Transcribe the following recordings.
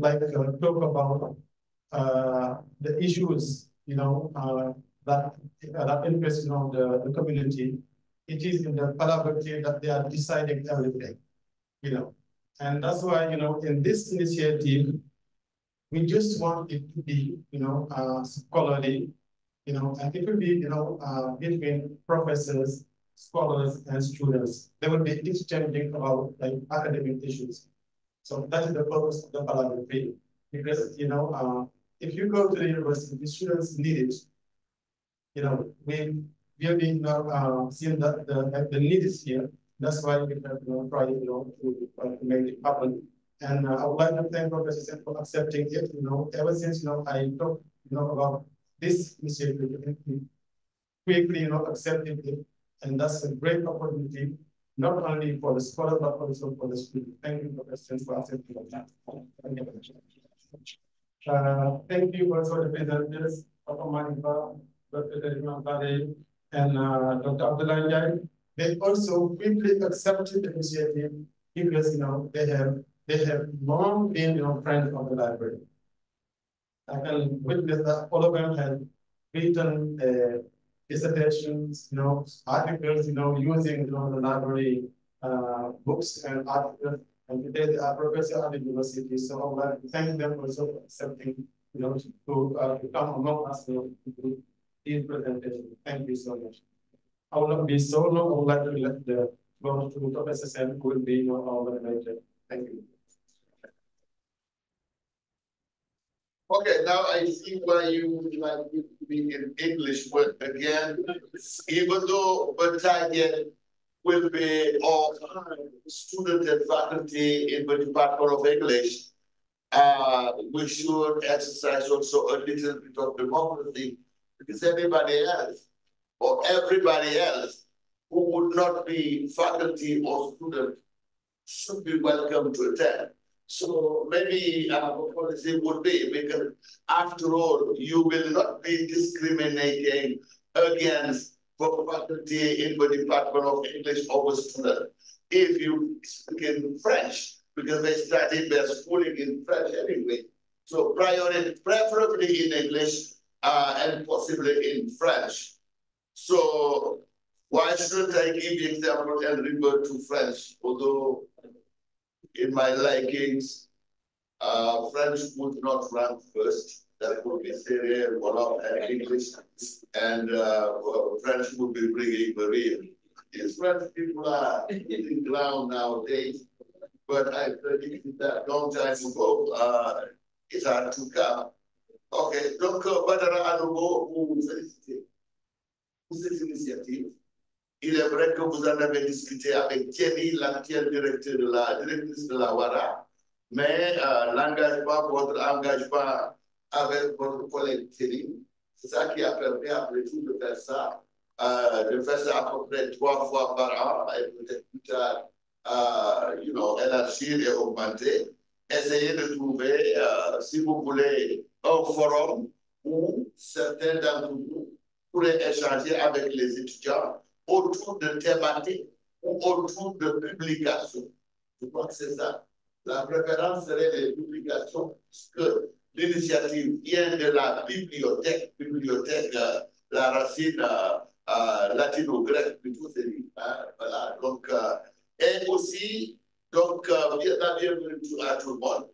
like talk about the issues, that interest, the community. It is in the Palaver Tree that they are deciding everything, and that's why, in this initiative, we just want it to be, scholarly, and it will be, between professors, scholars, and students. They will be exchanging about like academic issues. So that is the purpose of the Palaver Tree, because, if you go to the university, the students need it. We have been seeing that the need is here. That's why we have tried, to make it happen. And I would like to thank Professor Sen for accepting it. Ever since I talked about this initiative, quickly accepting it, and that's a great opportunity not only for the scholar but also for the student. Thank you, Professor Sen, for accepting that. Thank you also the presenters, Dr. Manipa, Dr. Deriman Bade, and Dr. Abdullah Njai. They also quickly accepted the initiative because they have long been friends of the library. I can witness that all of them have written dissertations, articles, using the library books and articles. And today they are professors at the university. So I would like to thank them also for accepting, to come among us to do this presentation. Thank you so much. I will not be so long. I would like to let the floor to Professor Sen, who will be our moderator. Thank you. Okay, now I see why you would like it to be in English, but again, even though the target will be of student and faculty in the Department of English, we should exercise also a little bit of democracy, because everybody else who would not be faculty or student should be welcome to attend. So maybe our policy would be, because after all, you will not be discriminating against faculty in the Department of English or students if you speak in French, because they study their schooling in French anyway. So preferably in English and possibly in French. So why shouldn't I give the example and revert to French? Although in my likings, French would not rank first. That would be Syria, Wolof, and English. And French would be bringing the real. These French people are in ground nowadays, but I predicted that long time ago. It had to come. Ok, donc Badara à nouveau, vous félicitez pour cette initiative. Il est vrai que vous en avez discuté avec Thierry, l'actuel directrice de la WARA, mais votre engagement avec votre collègue Thierry, c'est ça qui a permis après tout de faire ça à peu près 3 fois par an, et peut-être plus tard, élargir et augmenter. Essayez de trouver, si vous voulez, un forum où certains d'entre vous pourraient échanger avec les étudiants autour de thématiques ou autour de publications. Je crois que c'est ça. La préférence serait les publications, puisque l'initiative vient de la bibliothèque, la racine latino-grecque, plutôt c'est lui. Voilà, donc, et aussi, donc, la bienvenue à tout le monde,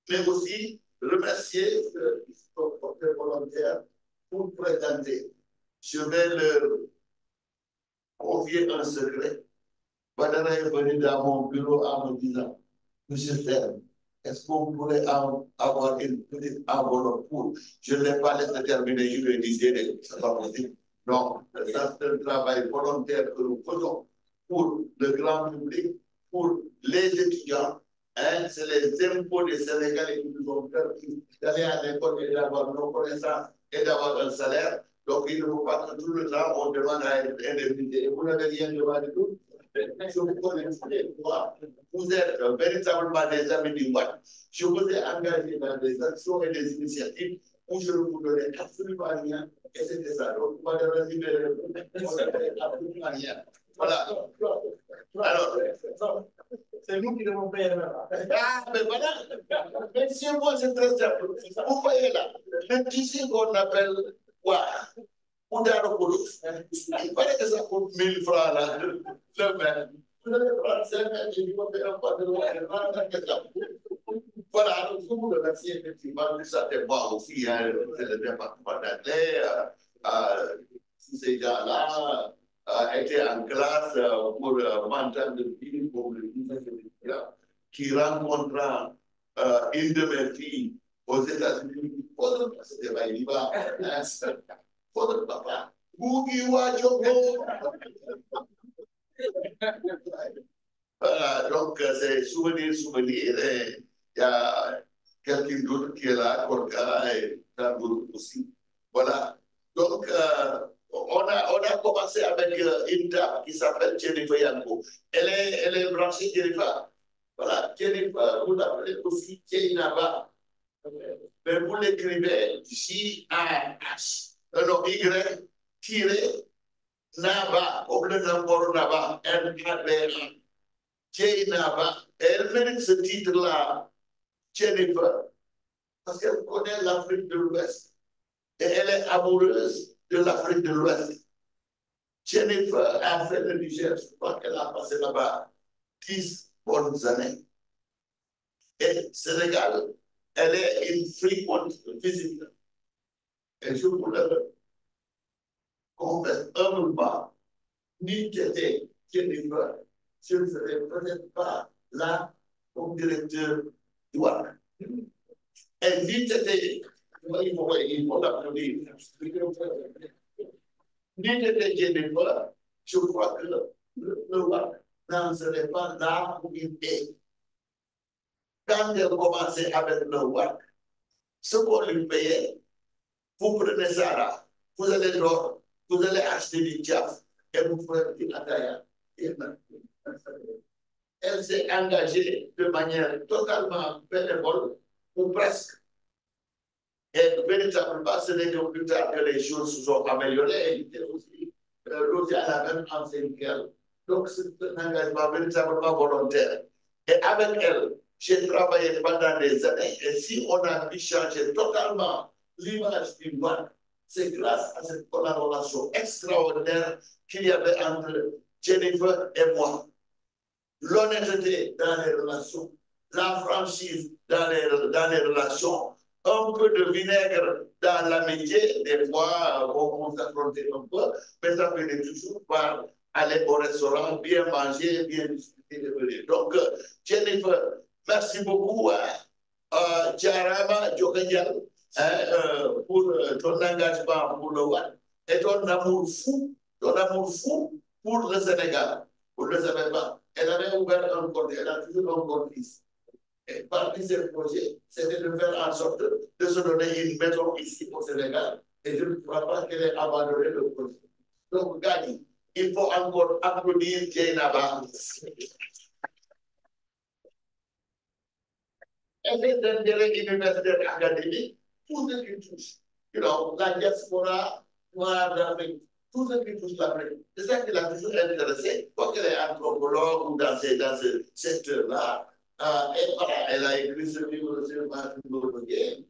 mais aussi remercier ceux qui sont portés volontaires pour présenter. Je vais leur confier un secret. Badara est venu dans mon bureau en me disant, Monsieur Ferme, est-ce qu'on pourrait avoir une petite enveloppe pour... Je ne l'ai pas laissé terminer, je lui ai dit, c'est pas possible. Non, ça c'est un travail volontaire que nous faisons pour le grand public, pour les étudiants. Hein, c'est les impôts des Sénégalais qui nous ont permis d'aller à l'école et d'avoir nos connaissances et d'avoir un salaire. Donc, il ne faut pas que tout le temps on demande à être indemnisé. Et vous n'avez rien demandé tout. Je vous connais, vous êtes véritablement des amis du WARC. Je vous ai engagé dans des actions et des initiatives où je ne vous donnais absolument rien. Et c'était ça. Donc, vous m'avez absolument rien. Voilà. Alors, C'est nous qui devons payer là. Ah, mais voilà. Mais chez moi, c'est très simple. Vous voyez là, le tissu qu'on appelle quoi? Ou d'Aropoulos. Il paraît que ça coûte 1000 francs là, le mètre. Vous allez prendre 5 mètres, je vais faire un pas de loin. Voilà, donc vous le remerciez effectivement, ça dépend aussi, hein, c'est le département d'anglais, ces gens-là étaient en classe pour m'entendre dire pour le étudiant qui rencontrant une de mes filles aux États-Unis, c'était pas il va, votre papa, Boogie Wajoko. Voilà, donc c'est souvenir, et il y a quelqu'un d'autre qui est là, Korka et tant d'autres aussi. Voilà, donc on a commencé avec une dame qui s'appelle Jennifer Yanko. Elle est branchée Jennifer. Voilà, Jennifer, vous l'appelez aussi Jainaba. Mais vous l'écrivez J-A-H, non, Y, tiré, Naba, comme le nombre Naba, N-A-B-A. Jainaba, elle mérite ce titre-là, Jennifer, parce qu'elle connaît l'Afrique de l'Ouest et elle est amoureuse de l'Afrique de l'Ouest. Jennifer a fait le Niger, je crois qu'elle a passé là-bas 10 bonnes années. Et Sénégal, elle est une frequent visitor. Et je vous le confesse humblement, ni j'étais Jennifer, je ne serais peut-être pas là comme directeur du WARC. Elle dit c'était, il faut l'applaudir. Ni j'étais Jennifer, je crois que le WARC n'en serait pas là où il est. Quand elle commençait avec le WARC, ce qu'on lui payait, vous prenez ça là, vous allez dehors, vous allez acheter du diaf et vous ferez une ataaya. Elle s'est engagée de manière totalement bénévole, ou presque. Et véritablement, ce n'est que plus tard que les choses se sont améliorées. Il était aussi logé à la même enseigne qu'elle. Donc, c'est un engagement véritablement volontaire. Et avec elle, j'ai travaillé pendant des années. Et si on a pu changer totalement l'image du monde, c'est grâce à cette collaboration extraordinaire qu'il y avait entre Jennifer et moi. L'honnêteté dans les relations, la franchise dans les relations, un peu de vinaigre dans l'amitié. Des fois, on s'affrontait un peu, mais ça finit toujours par aller au restaurant, bien manger, bien discuter. Donc, Jennifer, merci beaucoup. Jarama Djokanyal, pour ton engagement pour le WAD et ton amour fou pour le Sénégal. Vous ne le savez pas. Elle avait ouvert un compte, elle a toujours un compte ici. Et parmi ses projets, c'était de faire en sorte de se donner une maison ici au Sénégal. Et je ne crois pas qu'elle ait abandonné le projet. Donc, Gadi, il faut encore applaudir Jainaba. Elle est d'intérêt universitaire académique, tout ce qui touche, la diaspora noire d'Afrique, tout ce qui touche l'Afrique. C'est ça qui l'a toujours intéressé. Quand elle est anthropologue ou dans ce secteur-là, et voilà, elle a écrit ce livre sur Martin Luther King.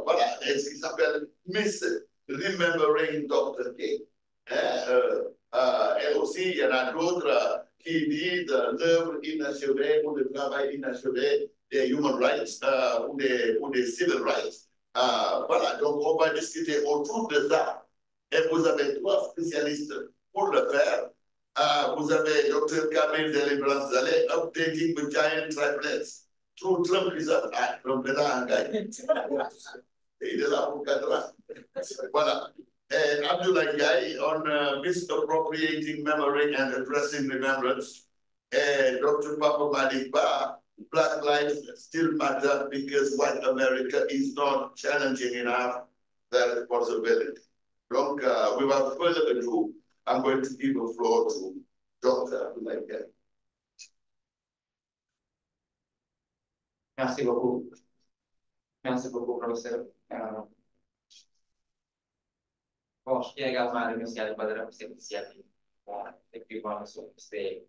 Voilà, et ce qui s'appelle Misremembering Dr. King. Et aussi, il y en a d'autres qui disent l'œuvre inachevée ou le travail inachevé des human rights ou des civil rights. Voilà, donc on va discuter autour de ça. Et vous avez trois spécialistes pour le faire. Vous avez Dr. Camille Delibrance-Zalé, Updating the Giant Triplets through Trumpism. Trump est là en gagne. Il est là pour 4 ans. Voilà. And Abdullah Gai on misappropriating memory and addressing remembrance. And Dr. Papa Malik Ba, Black lives still matter because white America is not challenging enough that responsibility. Donc, without further ado, I'm going to give the floor to Dr. Abdullah Gai. Merci beaucoup. Merci beaucoup, professeur. Bon, je tiens également à remercier Al Badra pour cette initiative. Effectivement, c'est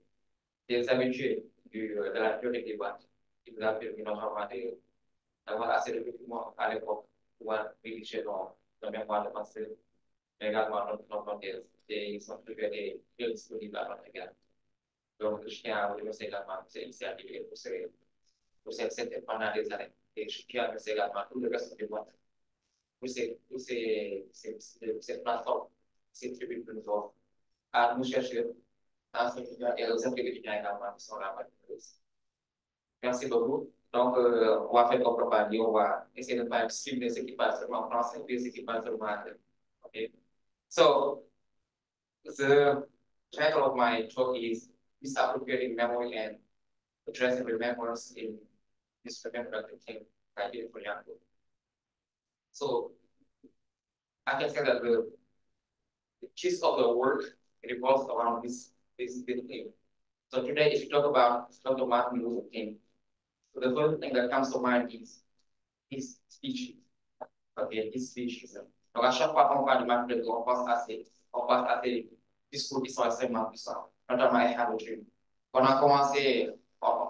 des habitudes de la théorie des boîtes qui nous a permis normalement d'avoir assez de documents à l'époque pour pouvoir rédiger nos mémoires de pensée, mais également notre thèse. Et ils sont toujours disponibles à notre égard. Donc, je tiens à vous remercier également pour cette initiative et pour cette pendant des années. Et je tiens à remercier également tout le reste des boîtes pour cette plateforme, cette tribune que nous offre à nous chercher dans ce milieu et aux étudiants également qui sont là. Merci beaucoup. Donc, on va faire comme propagande, on va essayer de ne pas discriminer ce qui passe seulement en français et ce qui passe seulement en anglais. Okay. So, the title of my talk is Misappropriating Memory and Addressing Remembrance in Misremembering the King by for example. So, I can say that the gist of the work revolves around this theme. So today, if you talk about Dr. Martin Luther King, so the first thing that comes to mind is his speeches. Okay, his speeches. Donc, à chaque fois qu'on parle de Martin Luther King, on pense à des discours qui sont extrêmement puissants, notamment I Have a Dream. On a commencé,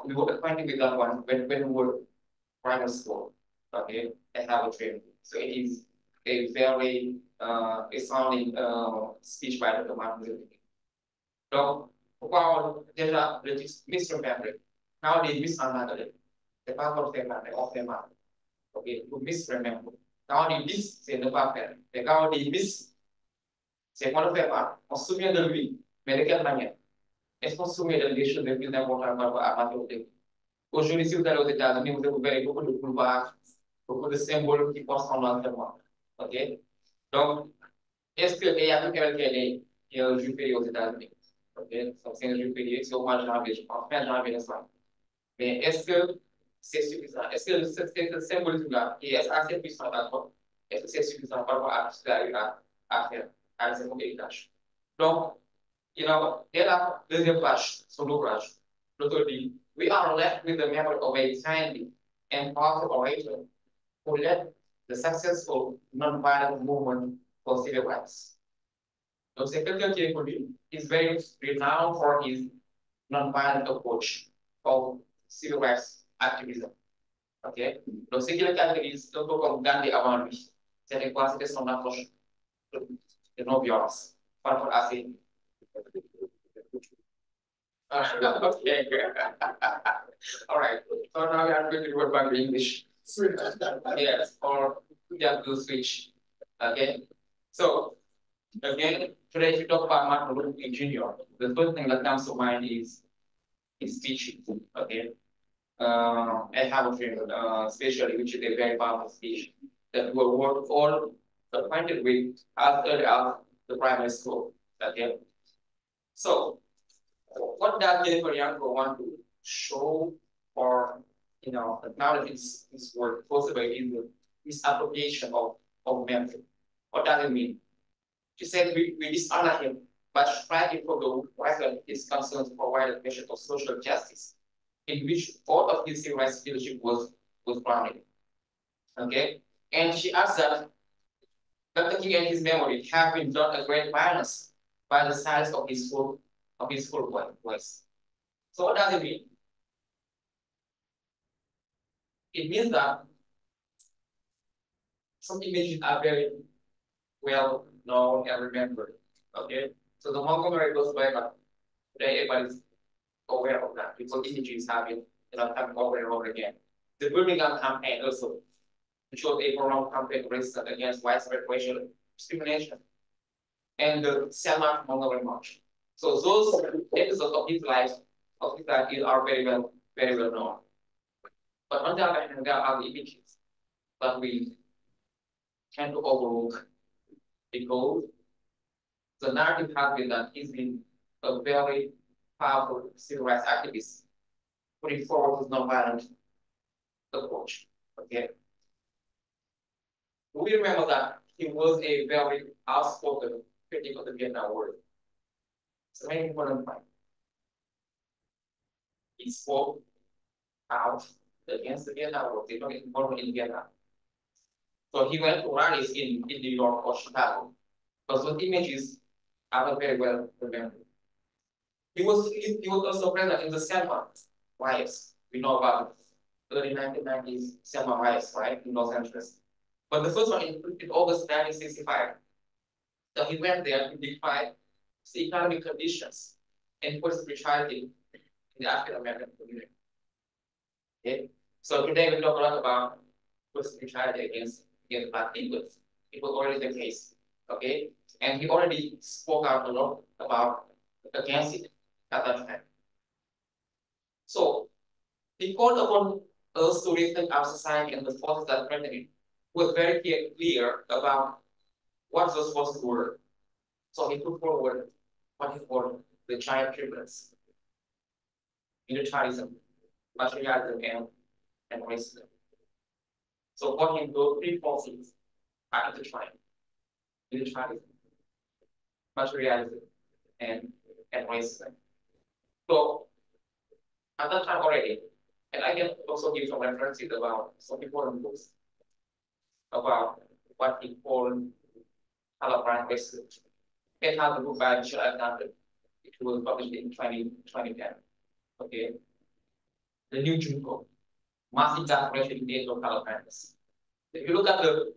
we were acquainted with that one when we were primary school. Okay, I Have a Dream. So it is a very sounding speech by Dr. Martin Luther King. Donc, pourquoi déjà le titre Misremembering? Quand on dit mis en anglais, c'est pas qu'on fait mal, mais on fait mal. Ok, pour misremember. Quand on dit mis, c'est ne pas faire. Mais quand on dit miss, c'est qu'on ne fait pas. On se souvient de lui, mais de quelle manière? Est-ce qu'on se souvient des choses les plus importantes par rapport à la théorie? Aujourd'hui, si vous allez aux États-Unis, vous verrez beaucoup de boulevards, beaucoup de symboles qui portent son entraînement. Ok? Donc, est-ce qu'il y a quelqu'un qui est un jour férié aux États-Unis? Ok? Donc, c'est un jour férié, c'est au mois de janvier, je pense, fin janvier, n'est-ce pas? Mais est-ce que c'est suffisant? Est-ce que ce symbolisme-là qui est assez puissant d'accord? Est-ce que c'est suffisant par rapport à ce qu'il a eu à faire, à ses héritage? Donc, dès la deuxième page sur l'ouvrage, l'auteur dit, we are left with the memory of a timely and powerful orator who led the successful non-violent movement for civil rights. Donc, c'est quelqu'un qui est connu, is very renowned for his non-violent approach of civil rights activism. OK? Donc, ce qui le caractérise, un peu comme Gandhi avant lui, c'était quoi? C'était son approche de non-violence par rapport à ces. Okay, good. All right. So now we are going to go back to English. Yes, or we have to switch. Okay. So again, today if you talk about Martin Luther King Jr., the first thing that comes to mind is his speech. Okay. I have a friend, especially which is a very powerful speech that we were all acquainted with as early as the primary school. Okay. So what does Jennifer Yanko want to show or acknowledge his work possible in the misappropriation of memory? What does it mean? She said we dishonor him, but strive for the record his concerns to provide a measure of social justice, in which all of his civil rights leadership was grounded. Okay? And she adds that Dr. King and his memory have been done a great violence by the size of his full voice. So what does it mean? It means that some images are very well known and remembered. Okay? So the Montgomery goes back up. Today everybody's aware of that because images have been coming over and over again. The Birmingham campaign also, which was a prolonged campaign resistance against widespread racial discrimination, and the Selma Montgomery March. So those episodes of his life are very well known. But on the other hand, there are the images that we tend to overlook because the narrative has been that he's been a very powerful civil rights activist putting forward his nonviolent approach. Okay. We remember that he was a very outspoken critic of the Vietnam War. It's a very important point. He spoke out against the Vietnam War, they don't get involved in Vietnam. So he went to rallies in New York or Chicago. But those images are not very well remembered. He was also present in the Selma riots. We know about early 1990s Selma riots, right, in Los Angeles. But the first one in August 1965. So he went there to defy the economic conditions and police brutality in the African American community. Okay, so today we talk a lot about police brutality against Black people. It was already the case. Okay, and he already spoke out a lot about against it at that time. So he called upon us to rethink our society and the forces that threaten it. Was very clear about what those forces were. So he put forward what he called the giant triplets: militarism, materialism, and racism. So for him, those three forces are intertwined: militarism, materialism, and racism. So at that time already, and I can also give some references about some important books about what he called Palaver Tree. It has a book by Michel Alexander. It was published in 2010. Okay. The new June Code, mass incarceration in the local awareness. If you look at the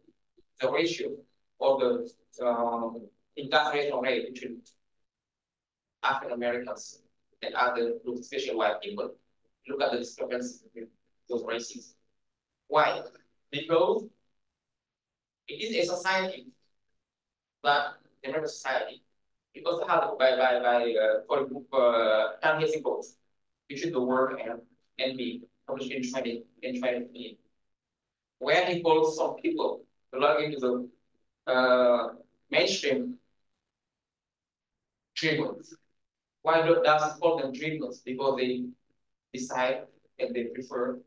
ratio or the incarceration rate between African Americans and other groups, especially white people, look at the discrepancy between those races. Why? Because it is a society that the American society, it also has for the book Tan Codes, between the work and me, published in 2015, where he calls some people belonging to the mainstream dreamers. Why does he call them dreamers? Because they decide and they prefer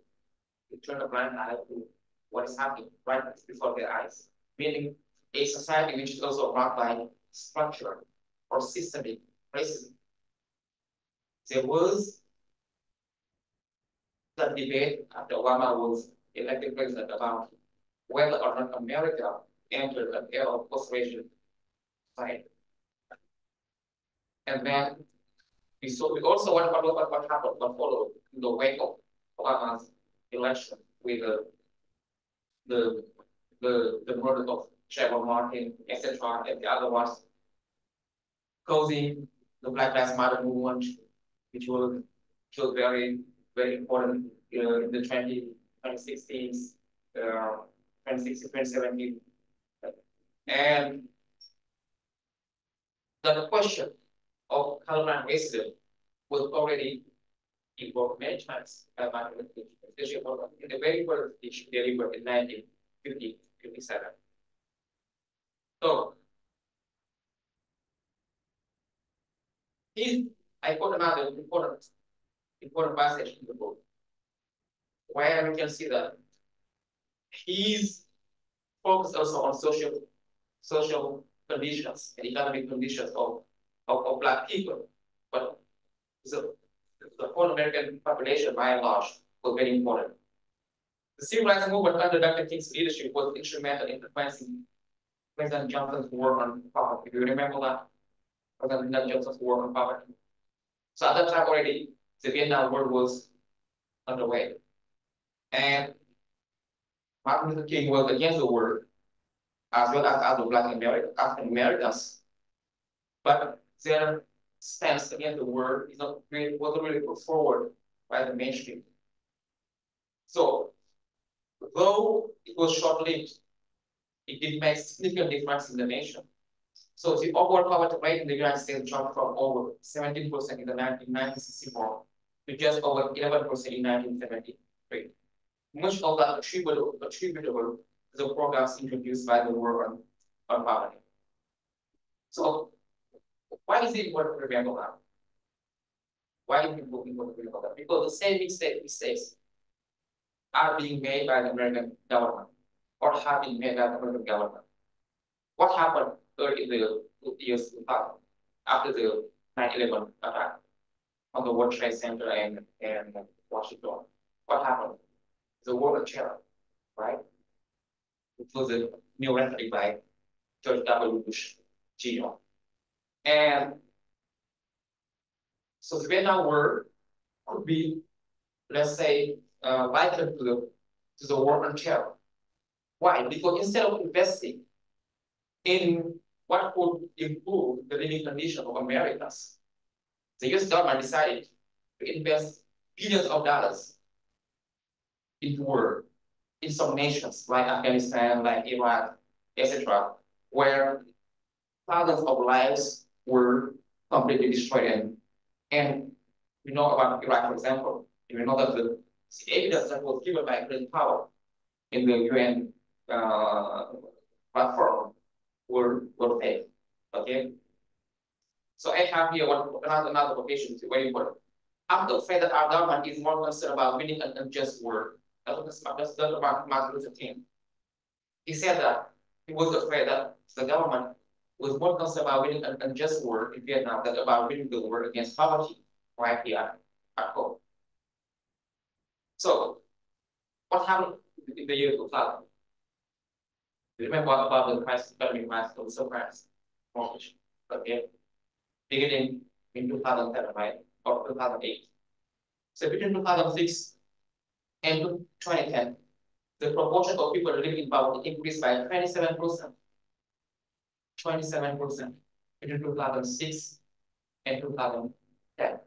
to turn a blind eye to what is happening right before their eyes. Meaning a society which is also marked by structure or systemic racism. There was that debate after Obama was elected president about whether or not America entered an era of post-racial society. And then we also what happened, what followed in the wake of Obama's election with the murder of Trayvon Martin, etc., and the other ones, causing the Black Lives Matter movement, which was very, very important in the 2016s, 2016, 2017. And the question of colorblind racism was already invoked many times by Martin Luther King, especially in the very first speech delivered in 1957. So, I quote another important passage in the book, where we can see that he's focused also on social conditions and economic conditions of Black people, but the whole American population, by and large, was very important. The civil rights movement under Dr. King's leadership was instrumental in advancing President Johnson's war on poverty. Do you remember that? President Johnson's war on poverty. So at that time already, the Vietnam War was underway. And Martin Luther King was against the war, as well as other Black African Americans. But their stance against the war wasn't really put forward by the mainstream. So, though it was short-lived, it did make significant difference in the nation. So the overall poverty rate in the United States dropped from over 17% in 1964 to just over 11% in 1973. Much of that attributable to the programs introduced by the war on poverty. So why is it important to remember that? Why is it important to remember that? Because the same mistakes are being made by the American government or have been made by the American government. What happened early in the years 2000 after the 9/11 attack on the World Trade Center and Washington? What happened? The war on terror, right? It was a new rhetoric by George W. Bush Jr. And So the Vietnam War could be, let's say, likened to the war on terror. Why? Because instead of investing in what could improve the living condition of Americans, the US government decided to invest billions of dollars in war in some nations like Afghanistan, like Iraq, etc., where thousands of lives were completely destroyed. And we know about Iraq, for example, we know that the evidence that was given by President Power in the UN platform were fake. Okay. So I have here another quotation, very important. I'm afraid that our government is more concerned about winning an unjust war. That's about Martin Luther King. He said that he was afraid that the government was more concerned about winning an unjust war in Vietnam than about winning the war against poverty right here at home. So, what happened in the year 2000? Remember about the crisis, economic crisis of the subprime mortgage, okay? Beginning in 2007, right, or 2008. So between 2006 and 2010, the proportion of people living in poverty increased by 27%. 27% between 2006 and 2010.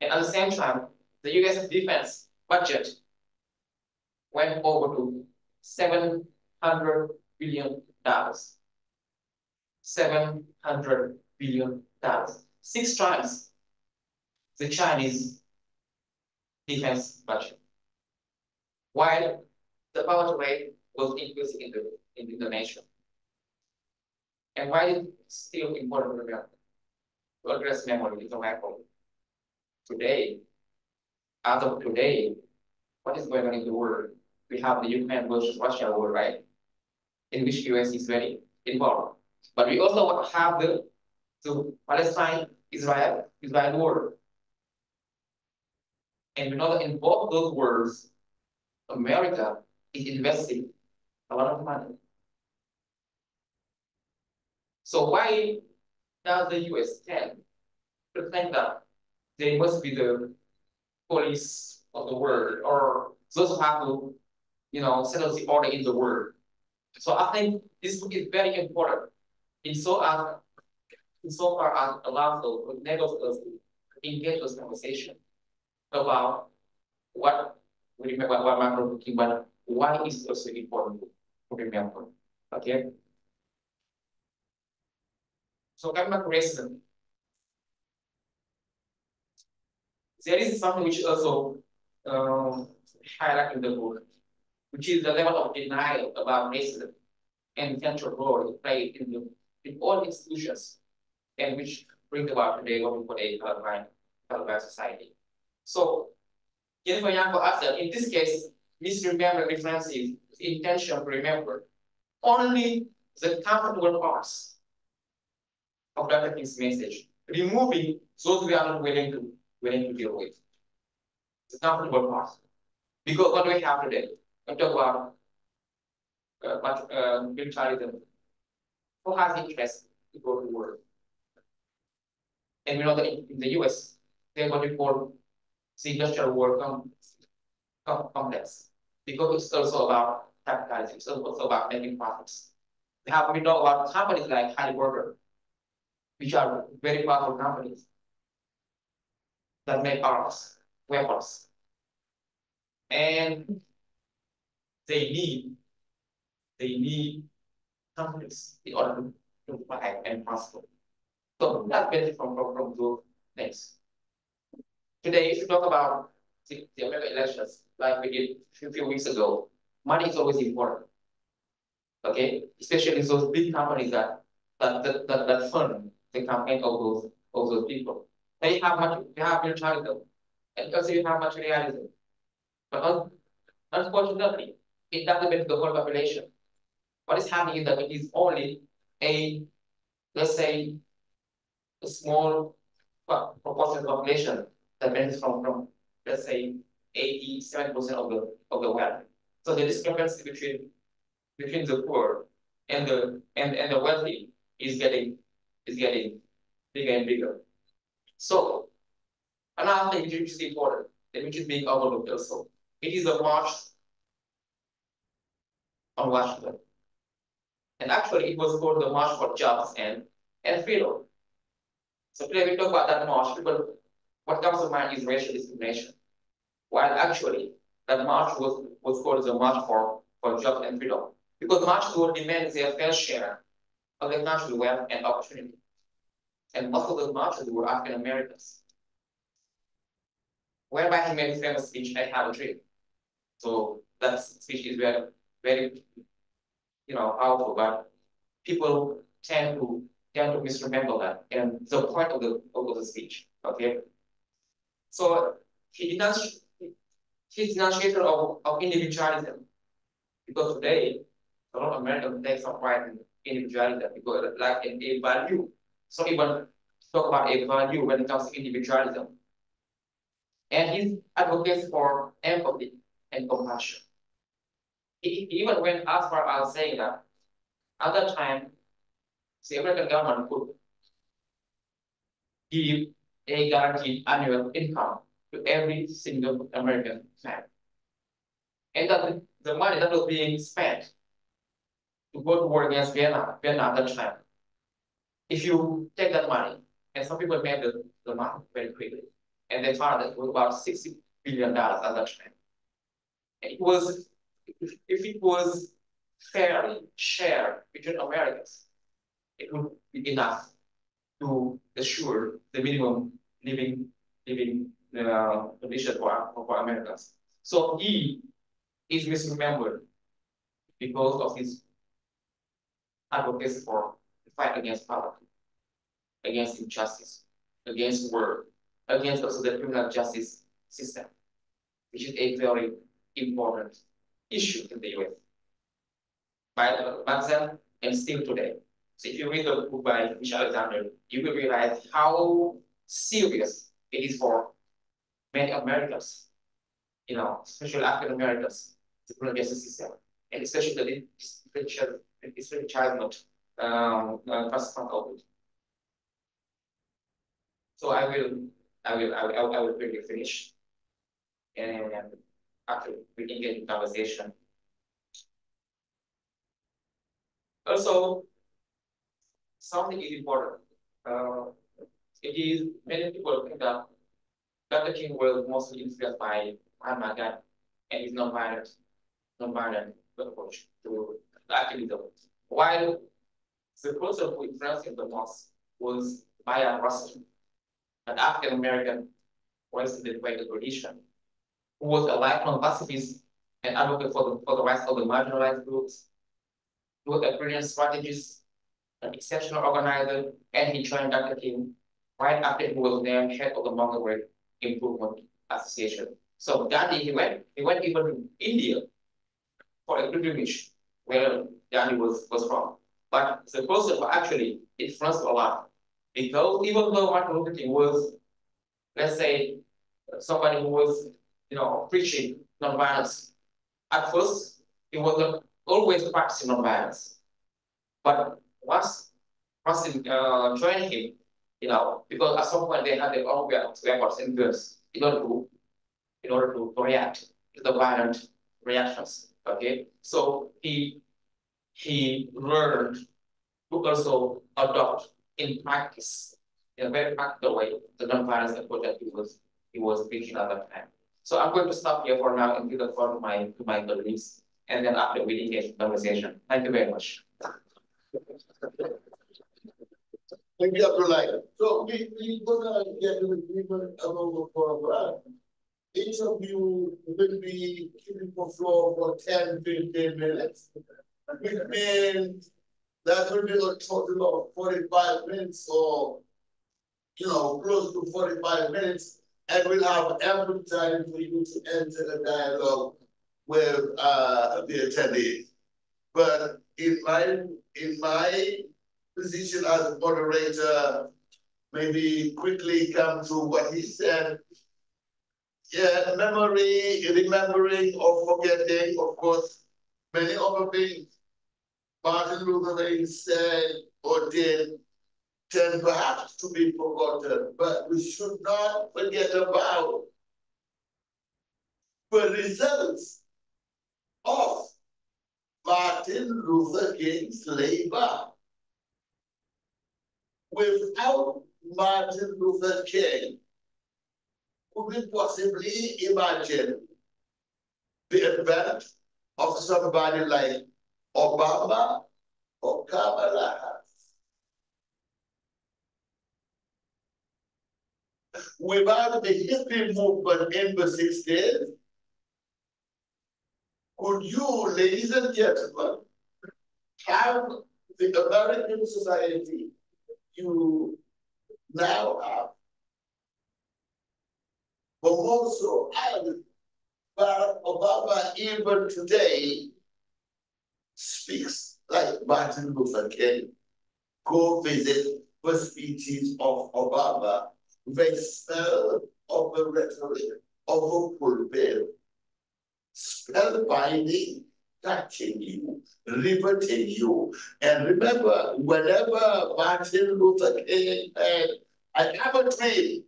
And at the same time, the US defense budget went over to $700 billion. $700 billion. 6 times the Chinese defense budget. While the poverty rate was increasing in the nation. And why is it still important to remember? To address memory is a macro. Today, as of today, what is going on in the world? We have the Ukraine versus Russia war, right? In which US is very involved. But we also have the Palestine-Israel war. And we know that in both those wars, America is investing a lot of money. So why does the US tend to think that they must be the police of the world, or those who have to, settle the order in the world? So I think this is very important insofar as it allows us, enables us to engage this conversation about what we remember, what Martin Luther King, but why is it also important to remember? Okay. So coming back to racism, there is something which is also highlighted in the book, which is the level of denial about racism and central role it played in all institutions, and which bring about today what we call a colorblind society. So, for example, after in this case, misremembering references the intention to remember only the comfortable parts of Dr. King's message, removing those we are not willing to deal with. The comfortable parts. Because what do we have today? We talk about militarism. Who has interest to go to war? And we know that in the US, they have what we call the industrial war complex. Because it's also about capitalism, it's also about making profits. We know about companies like Halliburton, which are very powerful companies that make arms, weapons. And they need companies in order to provide and prosper. So that benefit from those things. Today, if you talk about the American elections, like we did a few weeks ago, money is always important. Okay, especially those big companies that fund the campaign of those people. They have militarism, and also you have materialism. But unfortunately, it doesn't benefit the whole population. What is happening is that it is only let's say, a small proportion of the population that benefits from let's say, 87% of the wealth. So the discrepancy between the poor and the wealthy is getting bigger and bigger. So, another thing which is important, and which is being overlooked also, it is a march on Washington. And actually, it was called the March for Jobs and Freedom. So today we talk about that march, people, what comes to mind is racial discrimination. While actually, that march was called the March for Jobs and Freedom. Because marchers will demand their fair share of the country's wealth and opportunity. And most of those marchers were African Americans. Whereby he made a famous speech at Palaver Tree. So that speech is very, very, powerful, but people tend to misremember that. And the point of the speech, okay? So he denunciation of individualism, because today a lot of Americans take some pride in individualism because like a value. So even talk about a value when it comes to individualism. And he advocates for empathy and compassion. He even went as far as saying that at that time, the American government could give a guaranteed annual income to every single American family. And that the money that was being spent to go to war against Vietnam at that time, if you take that money, and some people made the math very quickly, and they found that it was about $60 billion at that time. And it was, if it was fairly shared between Americans, it would be enough to assure the minimum living condition for Americans. So he is misremembered because of his advocacy for the fight against poverty, against injustice, against war, against also the criminal justice system, which is a very important issue in the US. Back then and still today. So if you read the book by Michelle Alexander, you will realize how serious it is for many Americans, especially African Americans, the criminal justice system, and especially the disenfranchisement consequence of it. So I will quickly finish, and after we engage in conversation. Also, something is important. It is many people think that Dr. King was mostly influenced by Mahatma Gandhi and his nonviolent approach to activism. While the person who influenced him the most was Maya Rustin, an African American Western tradition, who was a lifelong pacifist and advocate for the rights of the marginalized groups. He was a brilliant strategist, an exceptional organizer, and he joined Dr. King right after he was named head of the Montgomery Improvement Association. So Gandhi, he went even to India for a pilgrimage where Gandhi was from. But the person who actually influenced a lot, because even though Martin Luther King was, let's say, somebody who was, preaching nonviolence, at first he was not always practicing nonviolence. But once Rustin joined him, because at some point they had their own weapons and guns in order to react to the violent reactions. Okay, so he learned to also adopt in practice, in a very practical way, the nonviolence approach that he was preaching at that time. So I'm going to stop here for now and give the floor to my colleagues, and then after we engage in conversation. Thank you very much. Thank you, Abdullah. So we're gonna get an agreement among for each of you will be keeping the floor for 10, 15 minutes, which means that will be a total of 45 minutes or, close to 45 minutes. And we'll have ample time for you to enter the dialogue with the attendees. But in my position as a moderator, maybe quickly come to what he said. Yeah, remembering or forgetting, of course, many other things Martin Luther King said or did tend perhaps to be forgotten, but we should not forget about the results of Martin Luther King's labor. Without Martin Luther King, could we possibly imagine the advent of somebody like Obama or Kamala Harris? Without the hippie movement in the 60s, could you, ladies and gentlemen, have the American society you now have? But also, Barack Obama, even today, speaks like Martin Luther King. Go visit the speeches of Obama. They smell of the rhetoric of the pulpit, spellbinding, touching you, riveting you. And remember, whenever Martin Luther King had, I have a dream,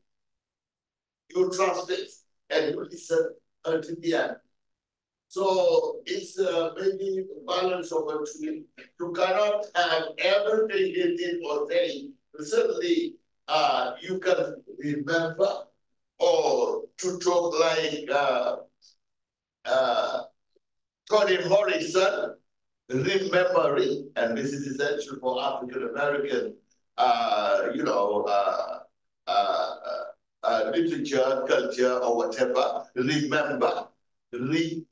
you trust it and you listen until the end. So it's maybe a balance of a twin. You cannot have everything he did or say. Certainly, you can remember or to talk like Toni Morrison, remembering, and this is essential for African American, literature, culture, or whatever. Remembering.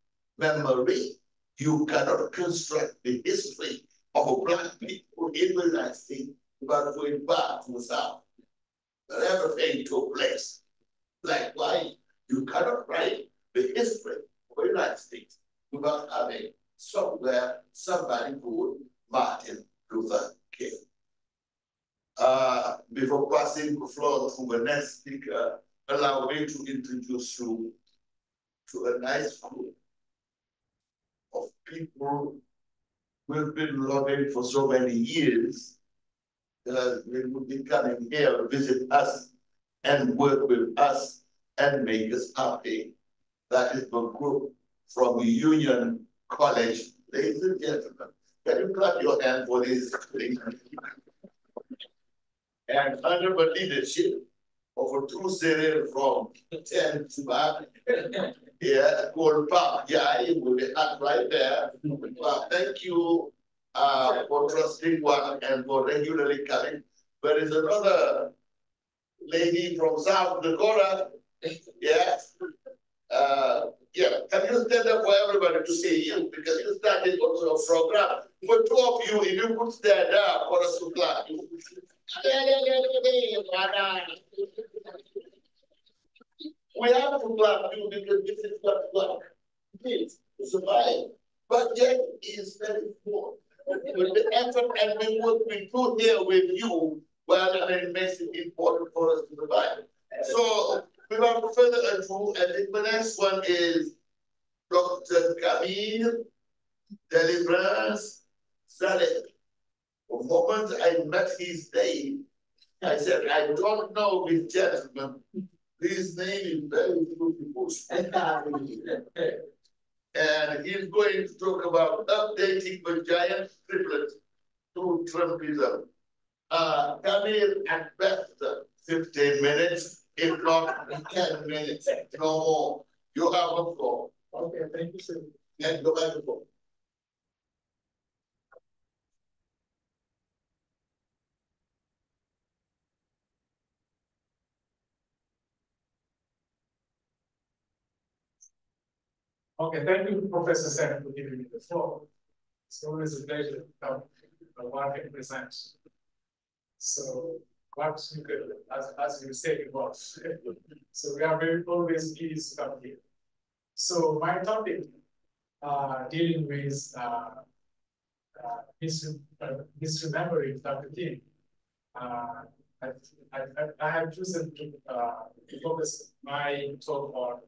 You cannot construct the history of Black people in the United States without going back to the South. But everything took place. Likewise, you cannot write the history of the United States without having somewhere somebody called Martin Luther King. Before passing the floor to the next speaker, allow me to introduce you to a nice group of people we've been loving for so many years. They will be coming here, visit us, and work with us, and make us happy. That is the group from Union College. Ladies and gentlemen, can you clap your hand for this, please? And under the leadership of a true serial from 10 to back, called Pop Jai, with the hat right there. Thank you for trusting one and for regularly coming. There is another lady from South Dakota. Can you stand up for everybody to see you? Because you started also a program. For two of you, if you could stand up for us to clap. We have to clap you because this is what God needs to survive. But yet, it is very important. With the effort and the work we do here with you, well, it makes it important for us to survive. So, without further ado, I think the next one is Dr. Camille Deliverance Saleh. The moment I met his name, I said, I don't know this gentleman. His name is very beautiful. And he's going to talk about updating the giant triplet to Trumpism. Camille, at best, 15 minutes, if not 10 minutes, no more. You have a floor. Okay, thank you, sir. And go back to floor. Okay, thank you, Professor Sen, for giving me the floor. It's always a pleasure to come to WARC and present. So, what you could, as you said, it was. So, we are very always pleased to come here. So, my topic dealing with misremembering Dr. King. I have chosen to focus my talk on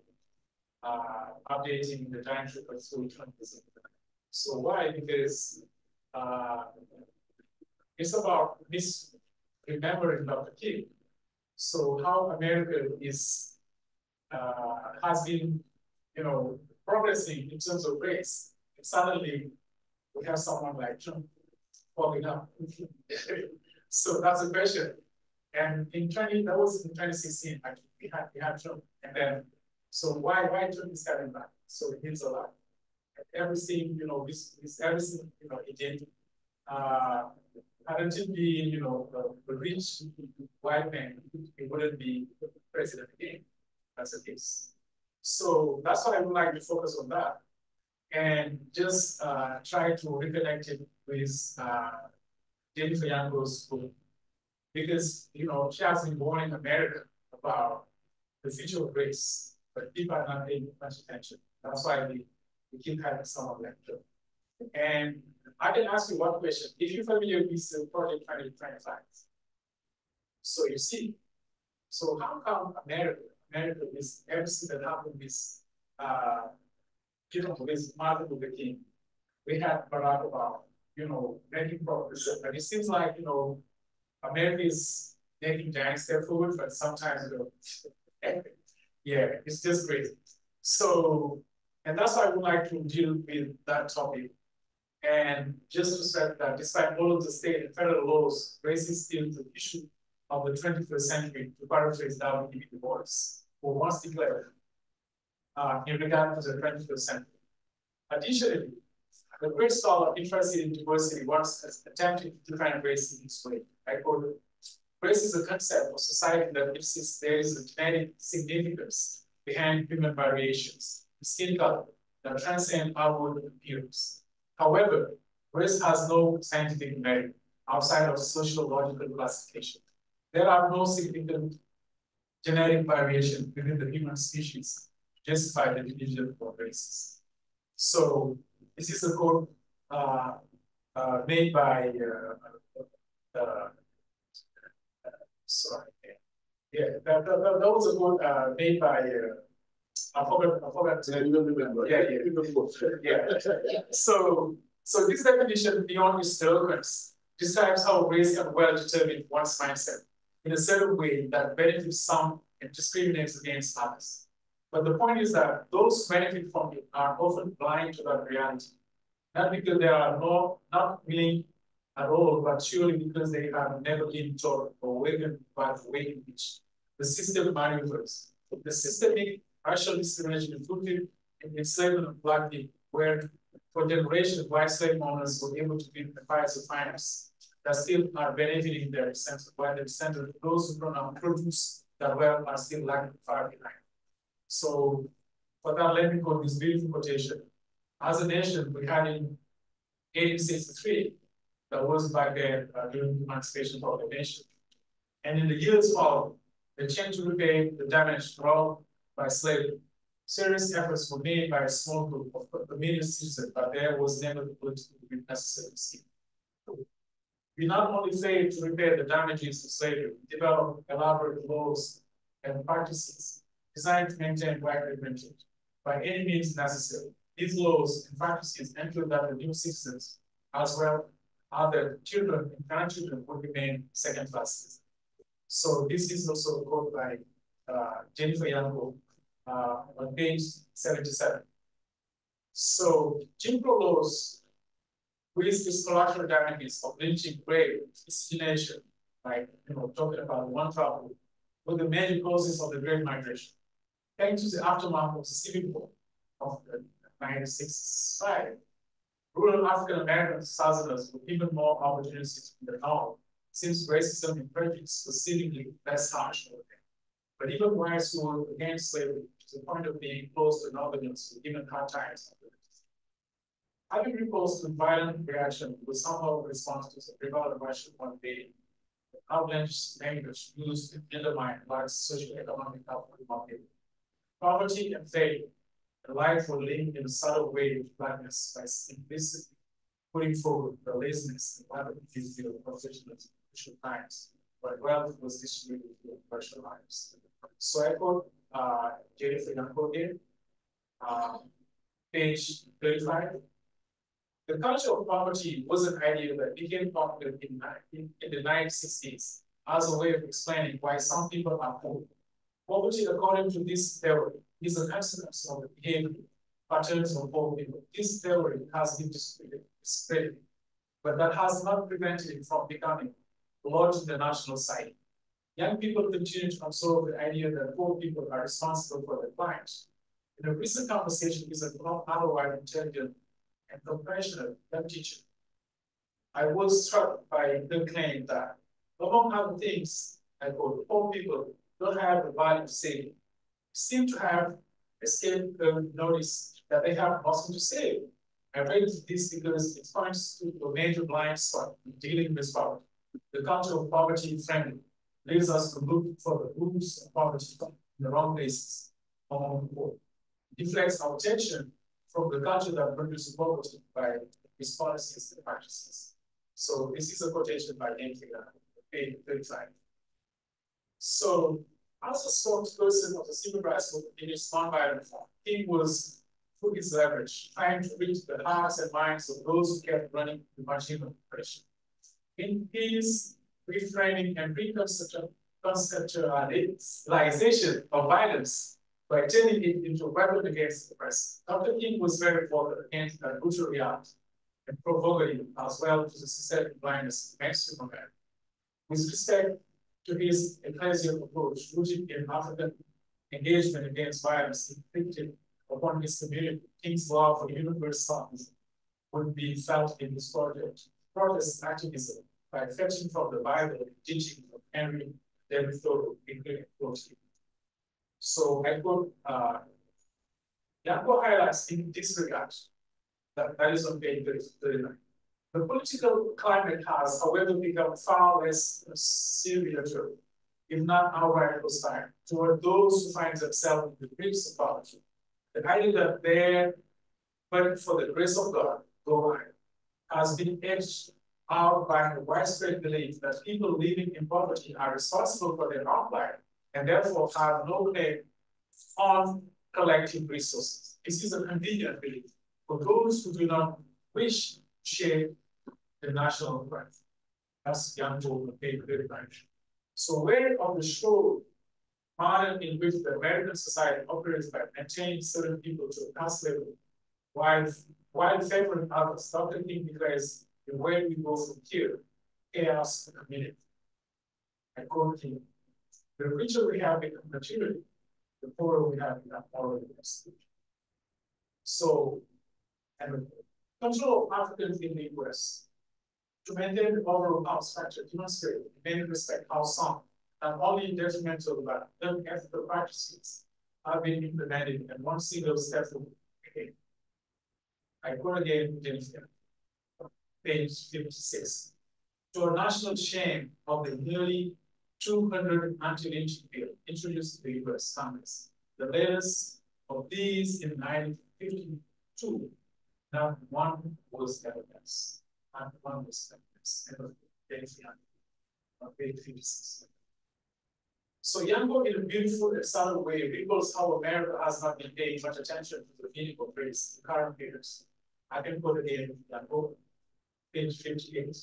updating the giant triplet through Trumpism. So why? Because it's about remembering Dr. King. So how America is has been, progressing in terms of race. And suddenly we have someone like Trump popping up. So that's the question. And that was in 2016, actually, we had Trump. And then, so why Trump is coming back? So it means a lot. Everything, everything, it did, hadn't it been, the rich white man, he wouldn't be president again. That's the case. So that's why I would like to focus on that and just try to reconnect it with Jennifer Yango's book. Because, she has been born in America about the future of race, but people are not paying much attention. That's why we keep having someone like her. And I can ask you one question. If you're familiar with the Project 2025, so you see, so how come America is everything that happened with Martin Luther King? We had Barack Obama, making progress, but it seems like, America is making giant step forward, but sometimes, yeah, it's just crazy. So, and that's why I would like to deal with that topic. And just to say that despite all of the state and federal laws, race is still the issue of the 21st century, to paraphrase W.E.B. Du Bois, who once declared in regard to the 21st century. Additionally, the great scholar interested in diversity once attempted to define race in this way. I quote, race is a concept of society that insists there is a genetic significance behind human variations, skin color, that transcend outward appearance. However, race has no scientific merit outside of sociological classification. There are no significant genetic variation within the human species to justify the division of races. So this is a quote made by sorry, yeah, that was a quote made by I forgot. Yeah, you don't remember. Yeah. So this definition beyond historians describes how race can well determine one's mindset in a certain way that benefits some and discriminates against others. But the point is that those who benefit from it are often blind to that reality. Not because they are not willing at all, but surely because they have never been taught or awakened by the way in which the system maneuvers. The systemic racial discrimination included in the enslavement of Black people, where for generations white slave owners were able to build empires of finance that still are benefiting their descendants, while the descendants of those who don't produce that wealth are still lagging far behind. So for that, let me quote this beautiful quotation. As a nation, we had in 1863, that was back then during the Emancipation Proclamation. And in the years following, the change to repay the damage wrought by slavery. Serious efforts were made by a small group of the million citizens, but there was never the political will necessary to see. We not only failed to repair the damages of slavery, we developed elaborate laws and practices designed to maintain white privilege by any means necessary. These laws and practices ensure that the new citizens, as well as their children and grandchildren, would remain second-class citizens. So this is also a quote by Jennifer Yango on page 77. So Jim Crow laws, with its collateral dynamics of lynching, rape, discrimination, like talking about one trouble, were the major causes of the Great Migration. Thanks to the aftermath of the Civil War of 1965, rural African American Southerners with even more opportunities in the North, since racism and prejudice was seemingly less harsh over them. But even whites who were against slavery, to the point of being close to Northerners with even hard times. Having repulsed with violent reaction was somehow a response to the prevalent racial motivation, the outlandish language used to undermine Black's socio-economic output market. Poverty and failure, the life were linked in a subtle way with Blackness by implicitly putting forward the laziness and lack of physical professionalism in crucial times, but wealth was distributed through commercial lives. So I quote Jennifer Yango here, page 35. The culture of poverty was an idea that became popular in the 1960s as a way of explaining why some people are poor. Poverty, according to this theory, is an consequence of the behavior patterns of poor people. This theory has been discredited, but that has not prevented it from becoming lodged in the national psyche. Young people continue to absorb the idea that poor people are responsible for their crimes. In a recent conversation with an otherwise intelligent and compassionate young teacher, I was struck by the claim that, among other things, I quote, poor people don't have the value of saving, seem to have escaped the notice that they have nothing to save. I raise this because it points to a major blind spot in dealing with poverty. The culture of poverty friendly leads us to look for the roots of poverty in the wrong places among the poor. It deflects our attention from the culture that produces poverty by its policies and practices. So this is a quotation by Yankee, page 35. So as a spokesperson of the civil rights movement in its nonviolent form, he was, through his leverage, trying to reach the hearts and minds of those who kept running the machine of oppression. In his reframing and reconceptualization of violence by turning it into a weapon against the oppressed, Dr. King was very vocal against that brutal reality and provocative as well to the systemic blindness of mainstream America. With respect to his ecclesial approach, rooted in African engagement against violence inflicted upon his community, King's law for universalism would be felt in his protest activism by fetching from the Bible the teaching of Henry David Thoreau, including quoting. So I quote, Yanko highlights in this regard, that is on page 39. The political climate has, however, become far less serious, if not outright hostile, toward those who find themselves in the grips of poverty. The idea that there, but for the grace of God, go on, has been edged out by the widespread belief that people living in poverty are responsible for their own life and therefore have no claim on collective resources. This is a convenient belief for those who do not wish to share the national wealth. That's young people paid very much. So where on the shore model in which the American society operates by maintaining certain people to a class level, while favoring others, Dr. King declares the way we go from here, chaos to community. I quote him, the richer we have become materially, the poorer we have become morally. So, and the control of Africans in the US to maintain the overall power structure demonstrate in many respects how some, not only detrimental but unethical practices have been implemented in one single step again. I quote again, Jennifer, page 56. To a national shame of the nearly 200 anti-lynching bill introduced to the US Congress. The latest of these in 1952, not one was evidence. Not one was evidence. Page 56. So Yango, in a beautiful and subtle way, recalls how America has not been paying much attention to the meaning of race in current periods. I can quote again, Yango, page 58.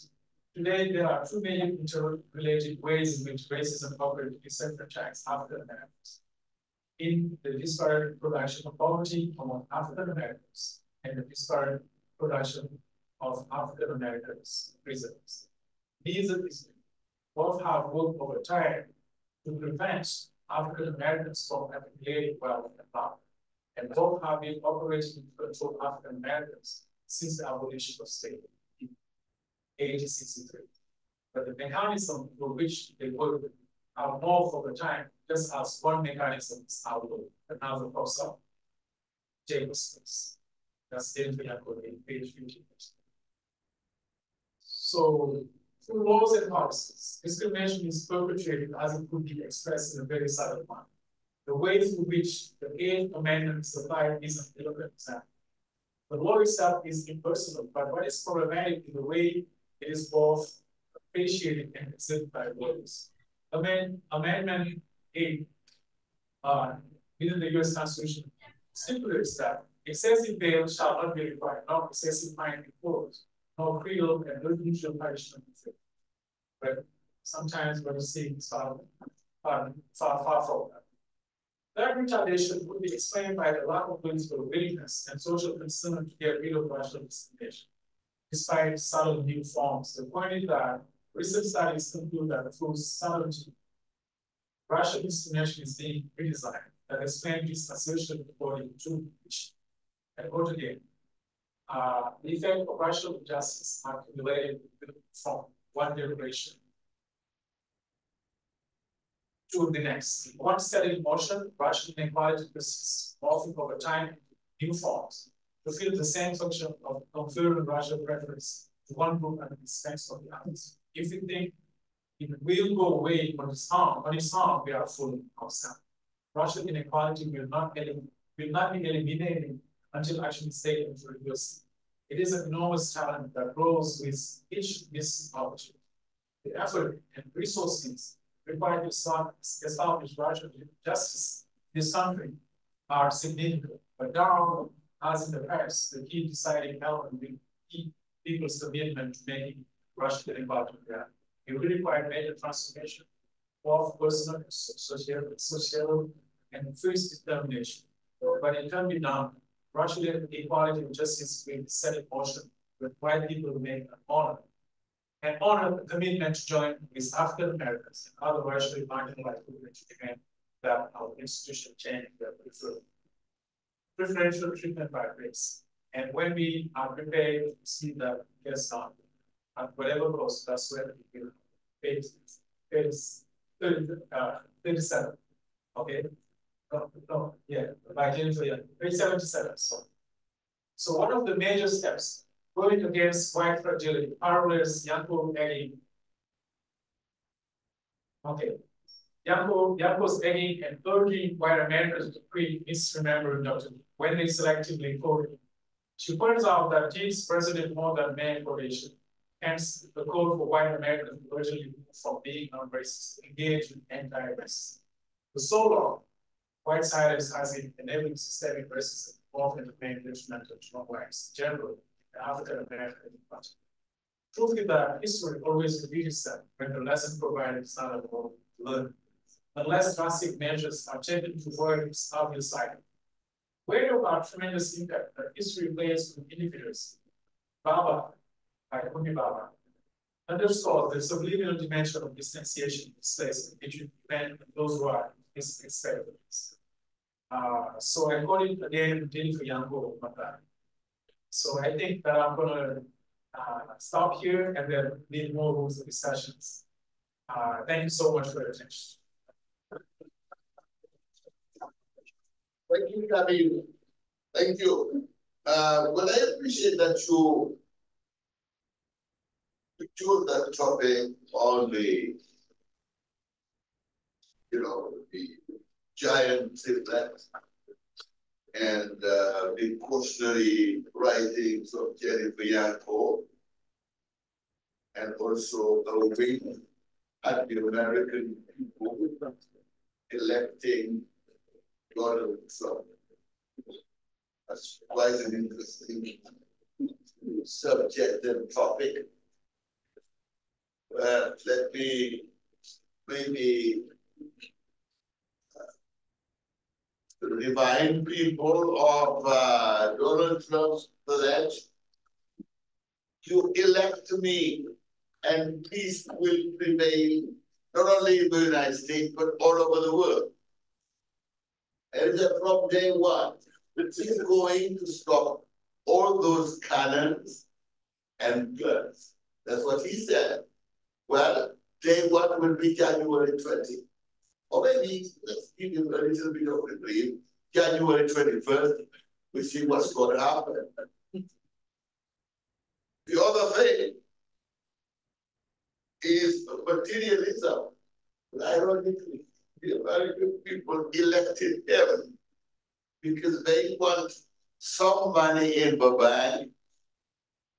Today, there are two main interrelated ways in which racism occurred to disenfranchise African Americans. In the disparate production of poverty among African Americans and the disparate production of African Americans prisoners. These both have worked over time to prevent African Americans from accumulating wealth and power, and both have been operating to control African Americans since the abolition of slavery in 1863. But the mechanism for which they work are more over time, just as one mechanism is outward, another pops up. James, that's in page 15. So, through laws and policies, discrimination is perpetrated as it could be expressed in a very subtle manner. The way through which the 8th Amendment is applied is an eloquent example. The law itself is impersonal, but what is problematic in the way it is both appreciated and accepted by voters. Amendment 8 within the US Constitution stipulates that excessive bail shall not be required, nor excessive fine imposed, nor criminal and unusual punishment. But sometimes what you see is far from that. That retardation could be explained by the lack of political willingness and social concern to get rid of Russian discrimination, despite subtle new forms. The point is that recent studies conclude that through subtlety, Russian discrimination is being redesigned. That explains this assertion according to which, and quote again, the effect of racial injustice are accumulated from one generation to the next. Once set in motion, racial inequality persists, morphing over time in new forms to fill the same function of conferring racial preference to one group at the expense of the others. If we think it will go away on its own, we are fooling ourselves. Racial inequality will not be eliminated until action is taken to reduce it. It is an enormous talent that grows with each missed opportunity. The effort and resources required to establish racial justice in this country are significant. But now, as in the past, the key deciding element will be people's commitment to making racial inequality reality. It will require major transformation, both personal and social and fierce determination. But it can be done. Racial equality and justice will be set in motion with white people who make an honor the commitment to join with African Americans and other racially marginalized groups to demand that our institution change their preferential treatment by race. And when we are prepared to see that gets done, at whatever cost, that's where we will pay 37. Okay. No, yeah, by January, yeah, page 77. So one of the major steps going against white fragility parallels Yanko egging. Okay. Yanko's egging and urging white Americans to create misremembering doctrine when they selectively voted. She points out that genes precedent more than man codation. Hence, the code for white Americans urgently moved from being non-racist, engaged in anti-racism. For so long, white silence has been enabling systemic racism, often the main detrimental to non-whites, generally, and African American in particular. Truth is that history always repeats itself when the lesson provided is not available to learn, unless drastic measures are taken to avoid its obvious cycle. Aware of our tremendous impact that history plays on individuals, Baba, by Kumi Baba, underscores the subliminal dimension of distanciation displacement between men and those who are his experience. So I call it again, Jennifer Yango. So I think that I'm going to stop here and then need more rooms of discussions. Thank you so much for your attention. Thank you, Camille. Thank you. Well, I appreciate that you chose that topic on the, the giant shipwreck and the cautionary writings of Jennifer Yanko, and also a wing at the American people electing Donald Trump. That's quite an interesting subject and topic. Let me maybe remind people of Donald Trump's pledge: you elect me and peace will prevail, not only in the United States, but all over the world. And from day one, it is going to stop all those cannons and guns. That's what he said. Well, day one will be January 20. Or maybe, let's give you a little bit of a brief. January 21st, we see what's going to happen. The other thing is materialism. Ironically, the American people elected him because they want some money in the bank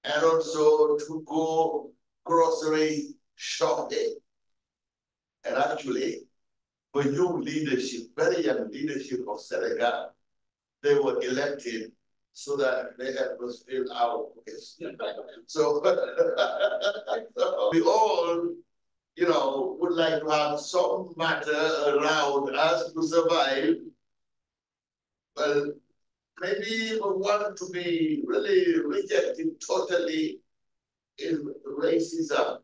and also to go grocery shopping. And actually, for new leadership, very young leadership of Senegal, they were elected so that they help us fill our pockets. So we all, would like to have some matter around us to survive, well, maybe we want to be really rejected totally in racism.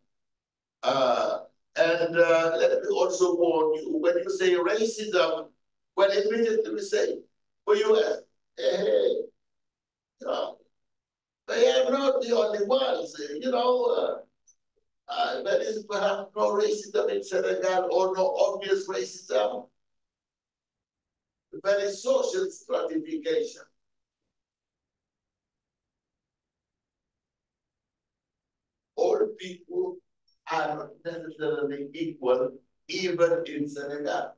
And let me also warn you, when you say racism, well, immediately we say, for US, hey, they are not the only ones, there is perhaps no racism in Senegal or no obvious racism. Very social stratification. All people are not necessarily equal, even in Senegal.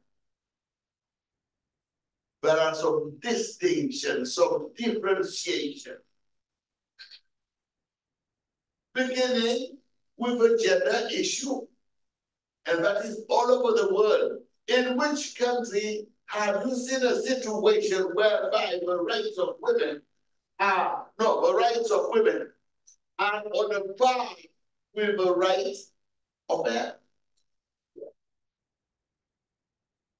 There are some distinctions, some differentiation. Beginning with a gender issue, and that is all over the world. In which country have you seen a situation whereby the rights of women are on a par with the rights of men?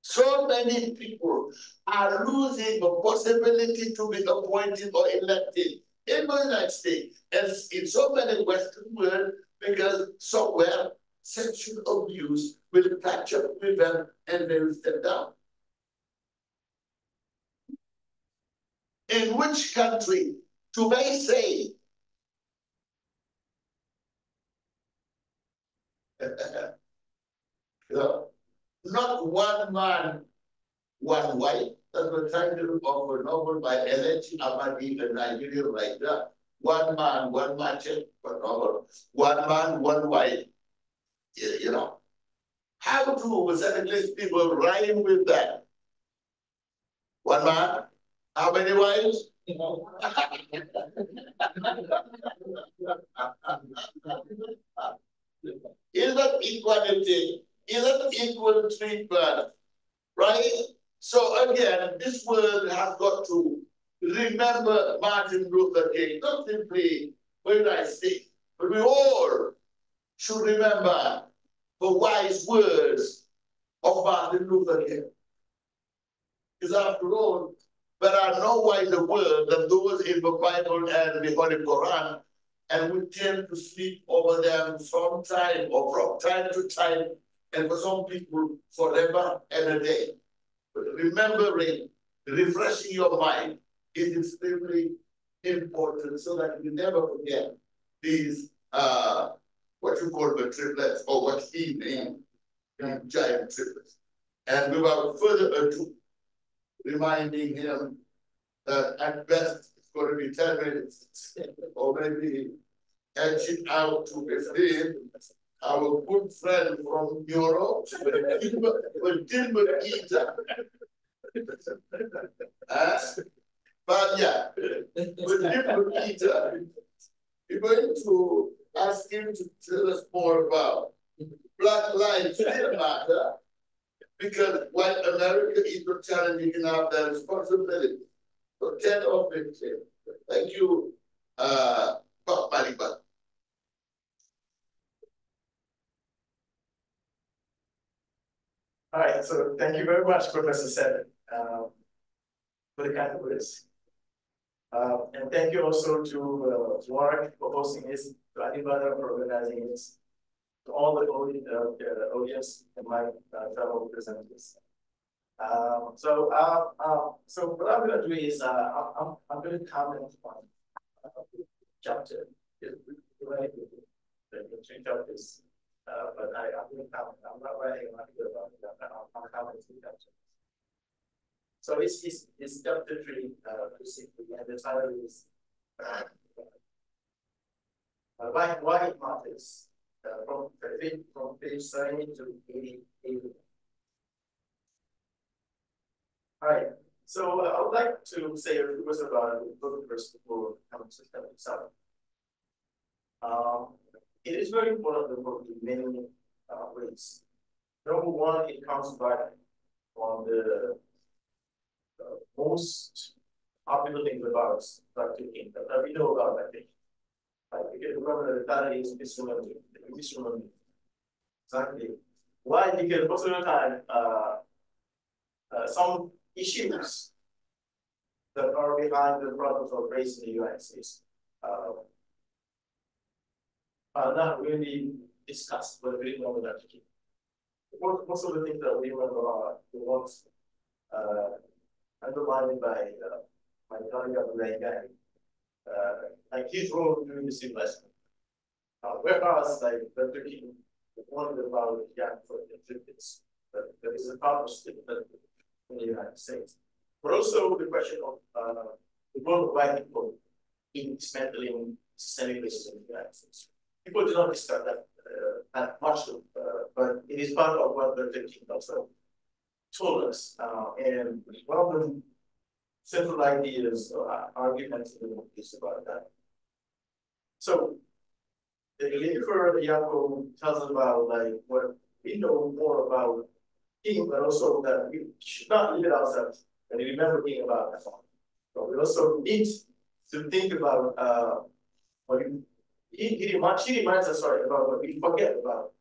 So many people are losing the possibility to be appointed or elected in the United States and in so many Western world because somewhere sexual abuse will catch up with them and they will step down. In which country do they say not one man, one wife? That's the title of a novel by Elechi Amadi, a Nigerian writer. One man, one machete, one novel. One man, one wife. How do Senegalese people rhyme with that? One man, how many wives? Is that equality? Is that equal treatment? Right? So again, this world has got to remember Martin Luther King, not simply the United States, but we all should remember the wise words of Martin Luther King. Because after all, there are no wiser words than those in the Bible and the Holy Quran, and we tend to sleep over them from time to time, and for some people, forever and a day. But remembering, refreshing your mind is extremely important so that you never forget these, what you call the triplets, or what he named the giant triplets. And without further ado, reminding him that at best it's going to be 10 minutes, or maybe edging out to 15. Our good friend from Europe, Dilbert Eater. But yeah, with Dilbert Eater, we're going to ask him to tell us more about Black Lives Matter, because while America is not challenging enough their responsibility for 10 or 15. Thank you, Bob Maliba. All right, so thank you very much, Professor Seven, for the kind words. And thank you also to WARC for hosting this, to Adibada for organizing this, to all the audience and my fellow presenters. So what I'm going to do is I'm going to comment on chapter. The three chapters. But I'm going to comment. I'm not writing about it. I'll comment on chapter. So it's chapter 3, basically, and the title is why it matters. From page 70 to 88. All right. So I would like to say a few words about the book first before coming to step itself. It is very important, the book, in many ways. Number one, it comes back on the most popular things about Dr. King that we know about that thing. You can remember that is misremembering. Exactly. Why? Because most of the time, some issues that are behind the problems of race in the United States are not really discussed, but really not that key. Most of the things that we remember are the ones underlined by my colleague of the guy, like his role during this investment. Whereas, like, the Turkey wondered about for the Philippines, that is a power statement in the United States. But also the question of the role of white people in dismantling systemic racism in the United States. People do not discuss that much, but it is part of what the Turkey also told us. And one of the central ideas or arguments is about that. So the Palaver Tree tells us about like what we know more about him, but also that we should not limit ourselves and remember being about that. So we also need to think about what he reminds us about what we forget about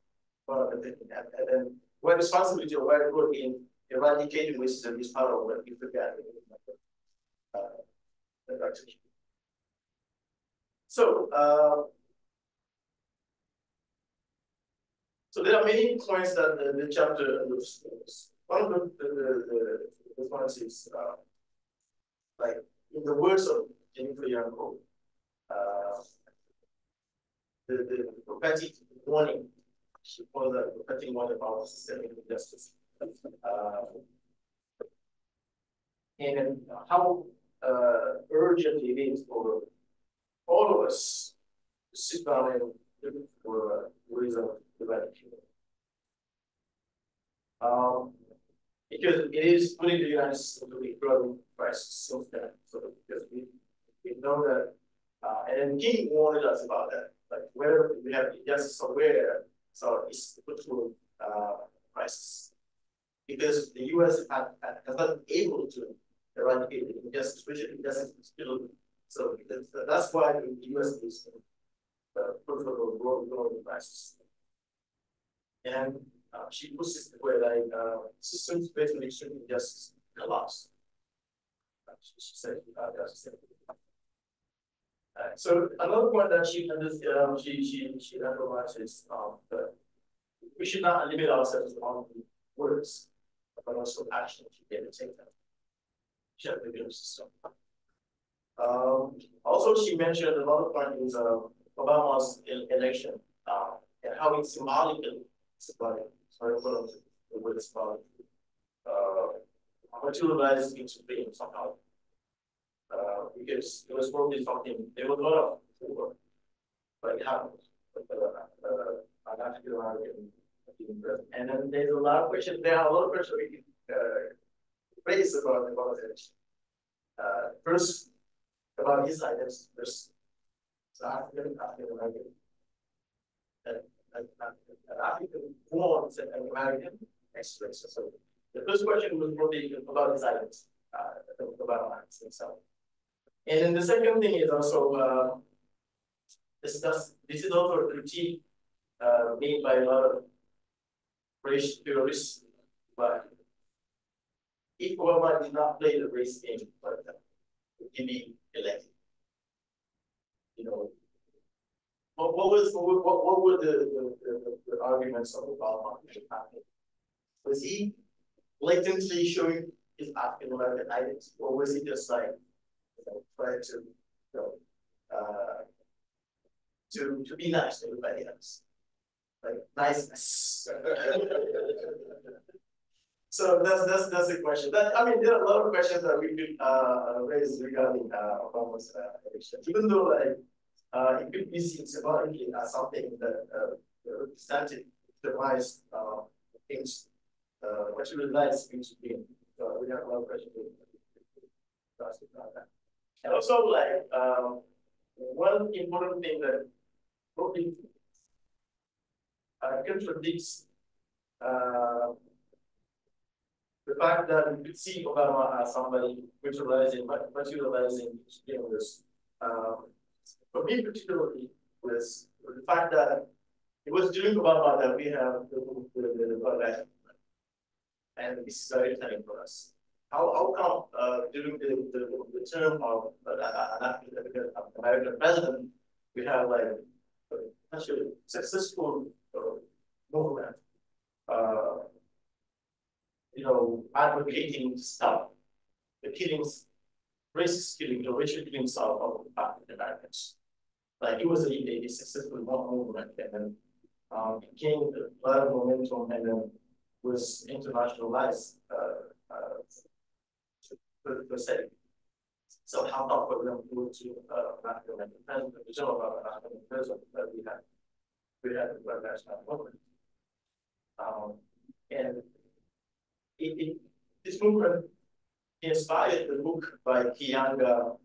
and then what responsibility or what role in eradicating racism is part of what we forget. So so there are many points that the chapter illustrates. One of the points is like in the words of Jennifer Yanko, the prophetic warning. She calls that prophetic warning about systemic injustice. And how urgent it is for all of us to sit down and look for ways of eradication. Because it is putting the United States into a growing crisis since then. So because we know that, and then King warned us about that. Like whether we have injustice somewhere, so it's put to crisis. Because the US has not been able to eradicate the injustice, which injustice is still. So that's why the US is put to a growing crisis. And she puts it where like systems based on extreme injustice collapse. She said, so another point that she emphasizes that we should not limit ourselves on words, but also action to get it taken. She had the system. Also, she mentioned another point is Obama's election and how it's symbolically symbolic. Sorry for the word symbolic. Materialized into being somehow. Because it was probably something there was a lot of before, but it happened. An African American, and then there's a lot of questions. There are a lot of questions we can raise about it. First, about his identity. First, African American, and African born and American express. So the first question was probably about his identity, about himself. And then the second thing is also this is also a critique made by a lot of race theorists. But if Obama did not play the race game, for example, he'd be elected. You know, what were the arguments of Obama happening? Was he blatantly showing his African American identity, or was he just like trying to be nice to everybody else, like niceness? So that's the question. I mean, there are a lot of questions that we could raise regarding Obama's election, even though like it could be seen symbolically as something that represented the wise things, materialized into being. We have a lot of questions about that. And also, like, one important thing that probably contradicts the fact that we could see Obama as somebody materializing this. For me, particularly, was the fact that it was during about that we have the and this is very telling for us. How come during the term of an American president, we have like actually successful movement, advocating to stop the killings, racist killings, or racial killings of African Americans. Like it was a successful movement, and then it gained a lot of momentum, and then was internationalized per se. So how about for them to African American president, the general of African president that we had the national movement. And this movement inspired the book by Kianga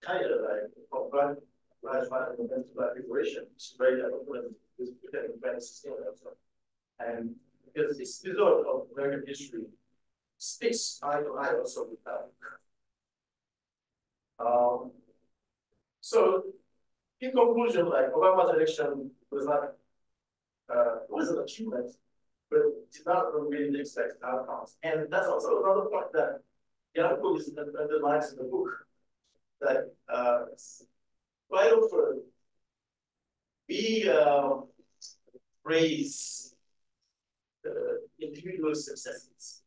Kaya, like from Black Liberation. It's very eloquent. It's written in 2016 also. And because this result of American history speaks eye to eye also with that. So in conclusion, like Obama's election was not it was an achievement, but did not really expect outcomes. And that's also another point that Yanko is underlines in the book, that vital for we praise individual successes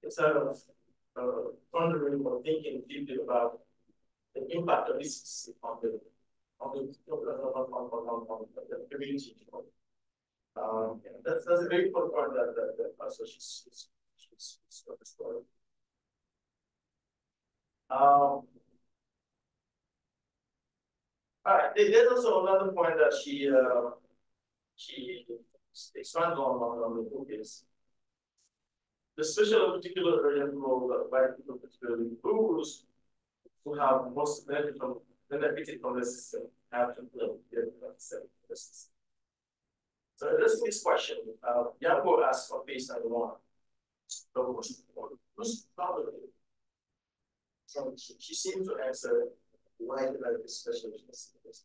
instead of wondering or thinking deeply about the impact of this on the community. That's a very important part that also she's exploring. All right, there's also another point that she expands on the book is the special and particular urgent role that white people, particularly those who have most benefited from the system, have to play the system. So addressing this question, Yanko asks on page 91, who's probably, so she seems to answer why did I this special justice?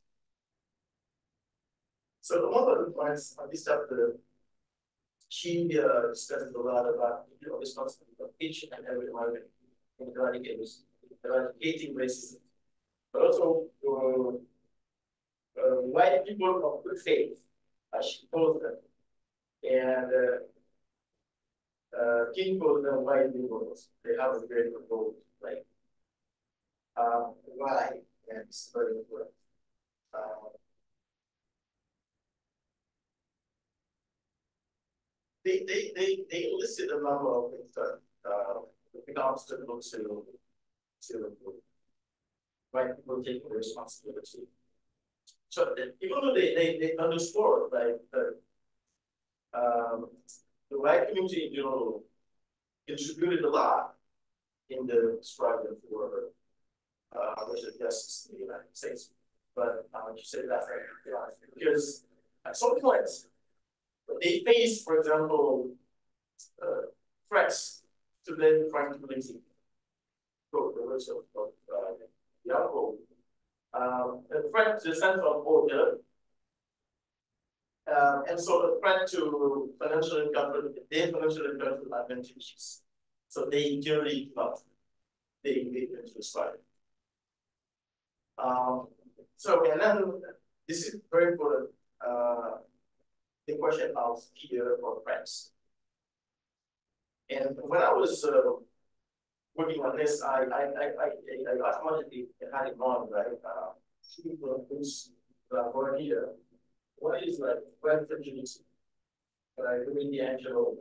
So one of the points on this chapter, she discusses a lot about the responsibility of each and every American in eradicating racism, but also white people of good faith, as she calls them, and King calls them white liberals. They have a great vote, like why, and it's very important. They listed a number of things that become obstacle to white people taking responsibility. So even though they underscore like the white community, contributed a lot in the struggle for racial justice in the United States. But you said that right, because at some point they face, for example, threats to their tranquility. The words of Yaakov. A threat to the sense of order, and so a threat to financial and governmental advantages. So they generally they went to strike. So, and then this is very important. The question of fear or threats. And when I was working on this, I automatically had in mind, right? People who's born here. What is like web fragility? Right, doing the actual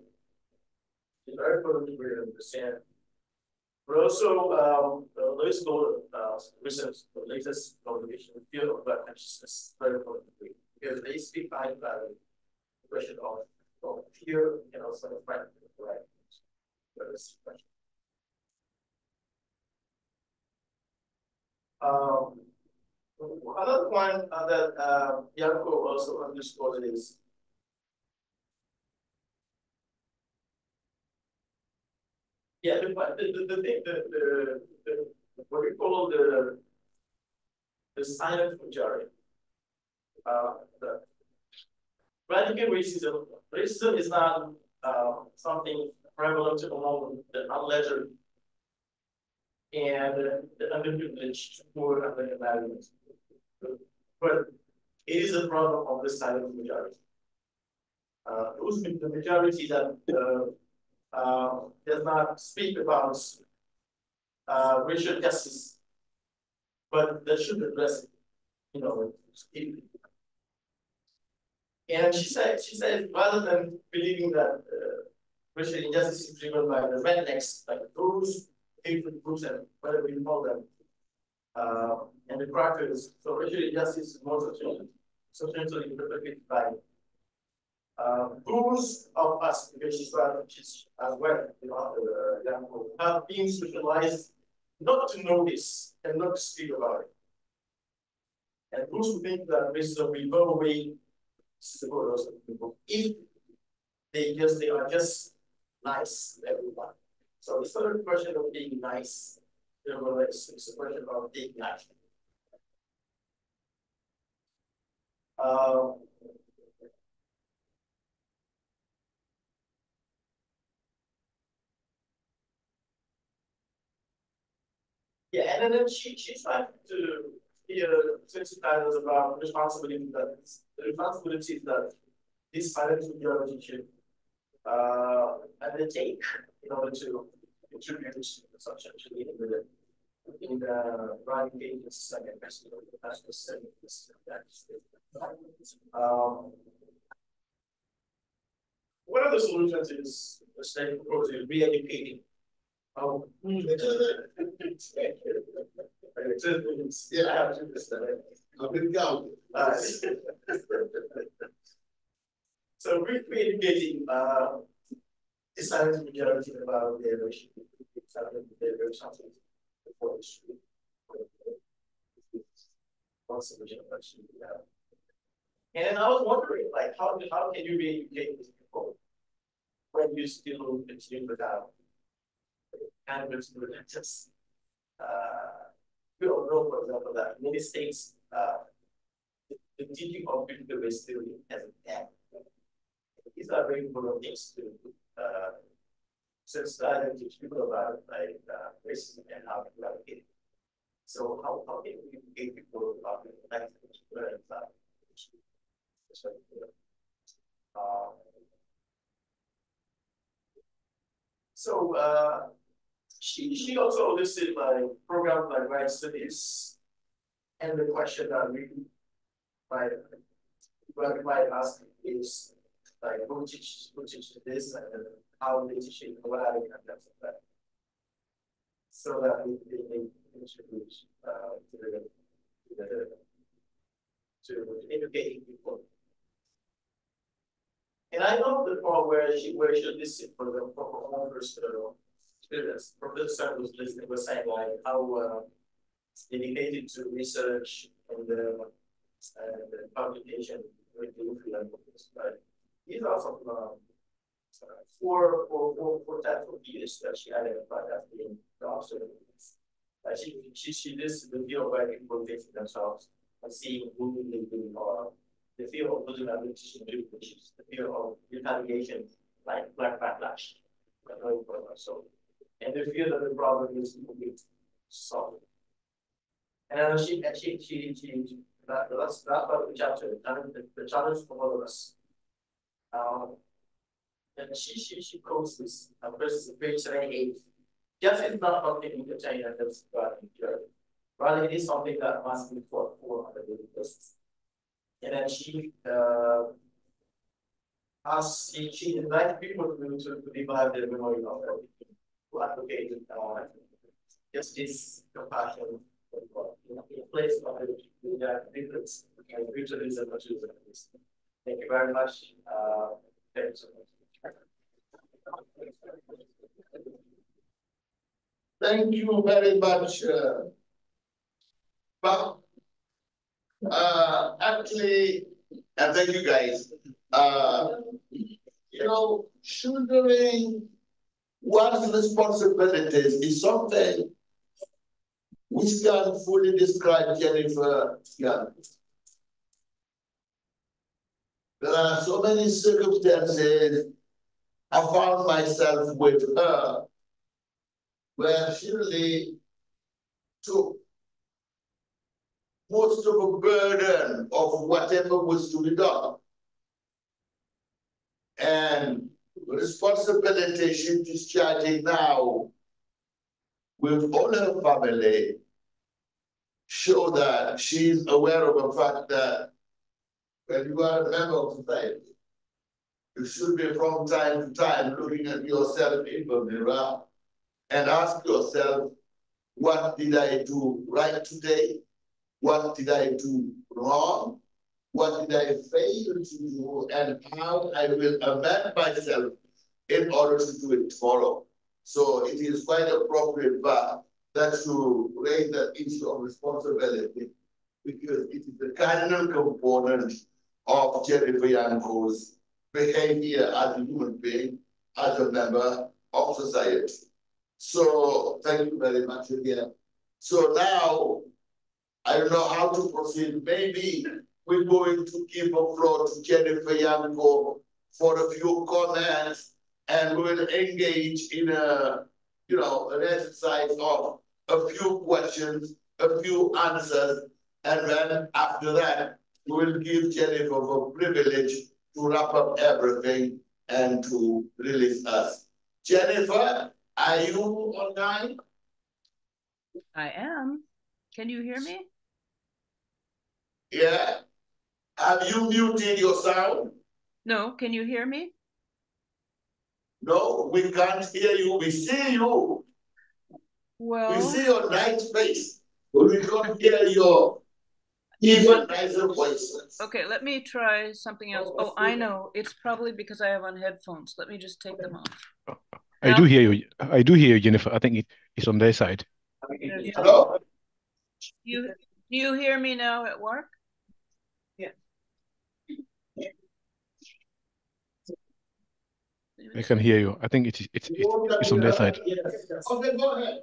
is very important to really understand. But also, Lewis Gold recent latest publication, field of web consciousness, very important because they speak behind the question of fear and also the threat, right? Another point that Yanko also underscored is the thing what we call the silent majority. radical racism. Racism is not something prevalent among the unlettered and the underprivileged, poor, and the marginalized. But it is a problem of the silent majority. The majority that does not speak about racial justice, but that should address it, And she said, rather than believing that racial injustice is driven by the rednecks, like those hatred groups and whatever you call them, and the crackers, so racial injustice is more substantially perpetrated by those of us, because she's as well, have been socialized not to know this and not to speak about it. And those who think that racism will go away, if they are just nice to everyone. So it's not a question of being nice, it's a question of being nice. Yeah, and then she's trying to sensitize about responsibility that the responsibilities that this silent ideology should undertake in order to contribute to such actually in the right pages second best one of the solutions is the state proposing re-educating. Yeah, I have to understand. I've been down. So re-educating the silent majority about their racial something before the street. And then I was wondering, like, how can you re-educate these people when you still continue without candidates to religious? We all know, for example, that in many states, the teaching of critical race theory has a gap. These are very important things to sensitize and teach people about, like racism and how to eradicate it. So how can we educate people about the types of she also listed like programs like right studies, and the question that we might ask is like who teaches this and how they teach it, what are the concepts of that, so that they contribute to educating people. And I love the part where she listed for the performers students. Professor was listening, was saying like how dedicated to research and the publication with the languages. Right? These are some four types of views that she identified as being the observations. She listed the view of where people facing themselves and seeing who they really are. The fear of losing ability to do, which is the fear of retaliation, like black backlash. So, and the fear that the problem is to be solved. And then that's part of the chapter, the challenge for all of us. And she quotes this verses page 78. Justice is not something we can change and that's rather it is something that must be fought for on a daily basis. And then she invited people to revive their memory of everything, to advocate justice, compassion, in a place of the difference and mutualism. Thank you very much. Thank you so much. Thank you very much, Bob. Actually, and thank you guys. Shouldering one's responsibilities is something which can fully describe Jennifer Young. There are so many circumstances I found myself with her where she really took most of the burden of whatever was to be done. And responsibility she's discharging now with all her family show that she's aware of the fact that when you are a member of society, you should be from time to time looking at yourself in the mirror and ask yourself, what did I do right today? What did I do wrong? What did I fail to do? And how I will amend myself in order to do it tomorrow. So it is quite appropriate that you raise that issue of responsibility, because it is the cardinal component of Jennifer Yanko's behavior as a human being, as a member of society. So thank you very much again. So now, I don't know how to proceed. Maybe we're going to give a floor to Jennifer Yanko for a few comments, and we'll engage in an exercise of a few questions, a few answers, and then after that, we'll give Jennifer the privilege to wrap up everything and to release us. Jennifer, are you online? I am. Can you hear me? Yeah. Have you muted your sound? No, can you hear me? No, we can't hear you. We see you. Well, We see your nice face, but we don't hear your even nicer voice. Okay, let me try something else. Oh, I know. It's probably because I have on headphones. Let me just take them off. I do hear you. I do hear you, Jennifer. I think it's on their side. Hello? Do you hear me now at work? Yeah. I can hear you. I think it's on their side. Okay, go ahead.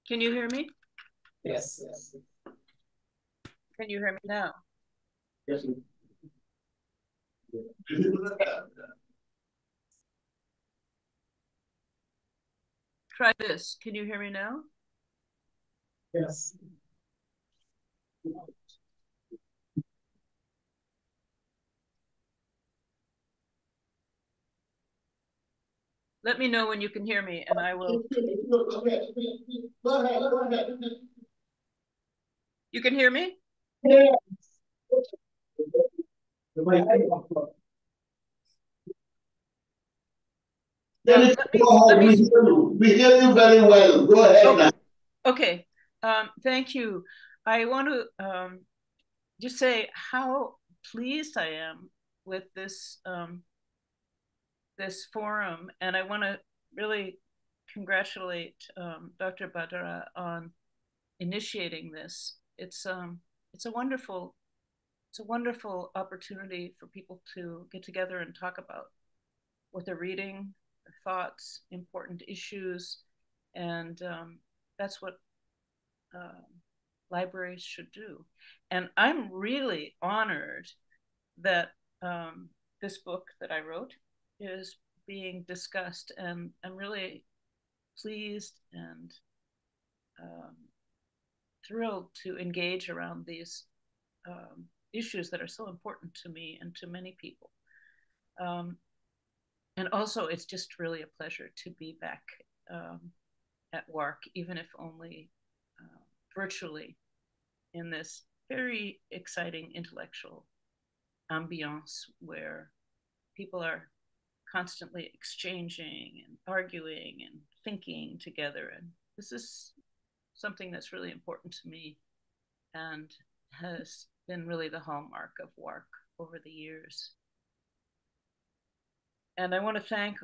Can you hear me? Yes. Can you hear me now? Yes. Try this. Can you hear me now? Yes. Let me know when you can hear me, and I will. Go ahead. You can hear me? Yeah. We hear you very well. Go ahead. Okay. Okay. Thank you. I want to just say how pleased I am with this this forum, and I want to really congratulate Dr. Badara on initiating this. It's a wonderful opportunity for people to get together and talk about what they're reading, their thoughts, important issues, and that's what libraries should do. And I'm really honored that this book that I wrote is being discussed, and I'm really pleased and thrilled to engage around these issues that are so important to me and to many people. And also, it's just really a pleasure to be back at WARC, even if only virtually, in this very exciting intellectual ambiance where people are constantly exchanging and arguing and thinking together. And this is something that's really important to me and has been really the hallmark of WARC over the years. And I want to thank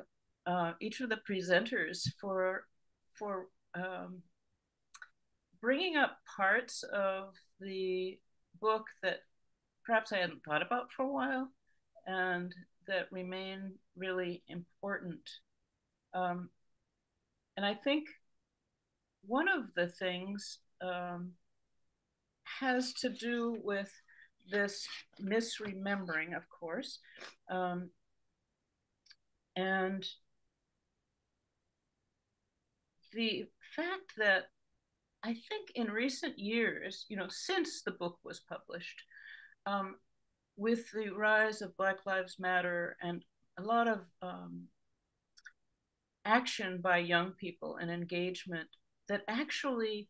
each of the presenters for bringing up parts of the book that perhaps I hadn't thought about for a while and that remain really important. And I think one of the things has to do with this misremembering, of course, and the fact that I think in recent years, since the book was published, with the rise of Black Lives Matter and a lot of action by young people and engagement, that actually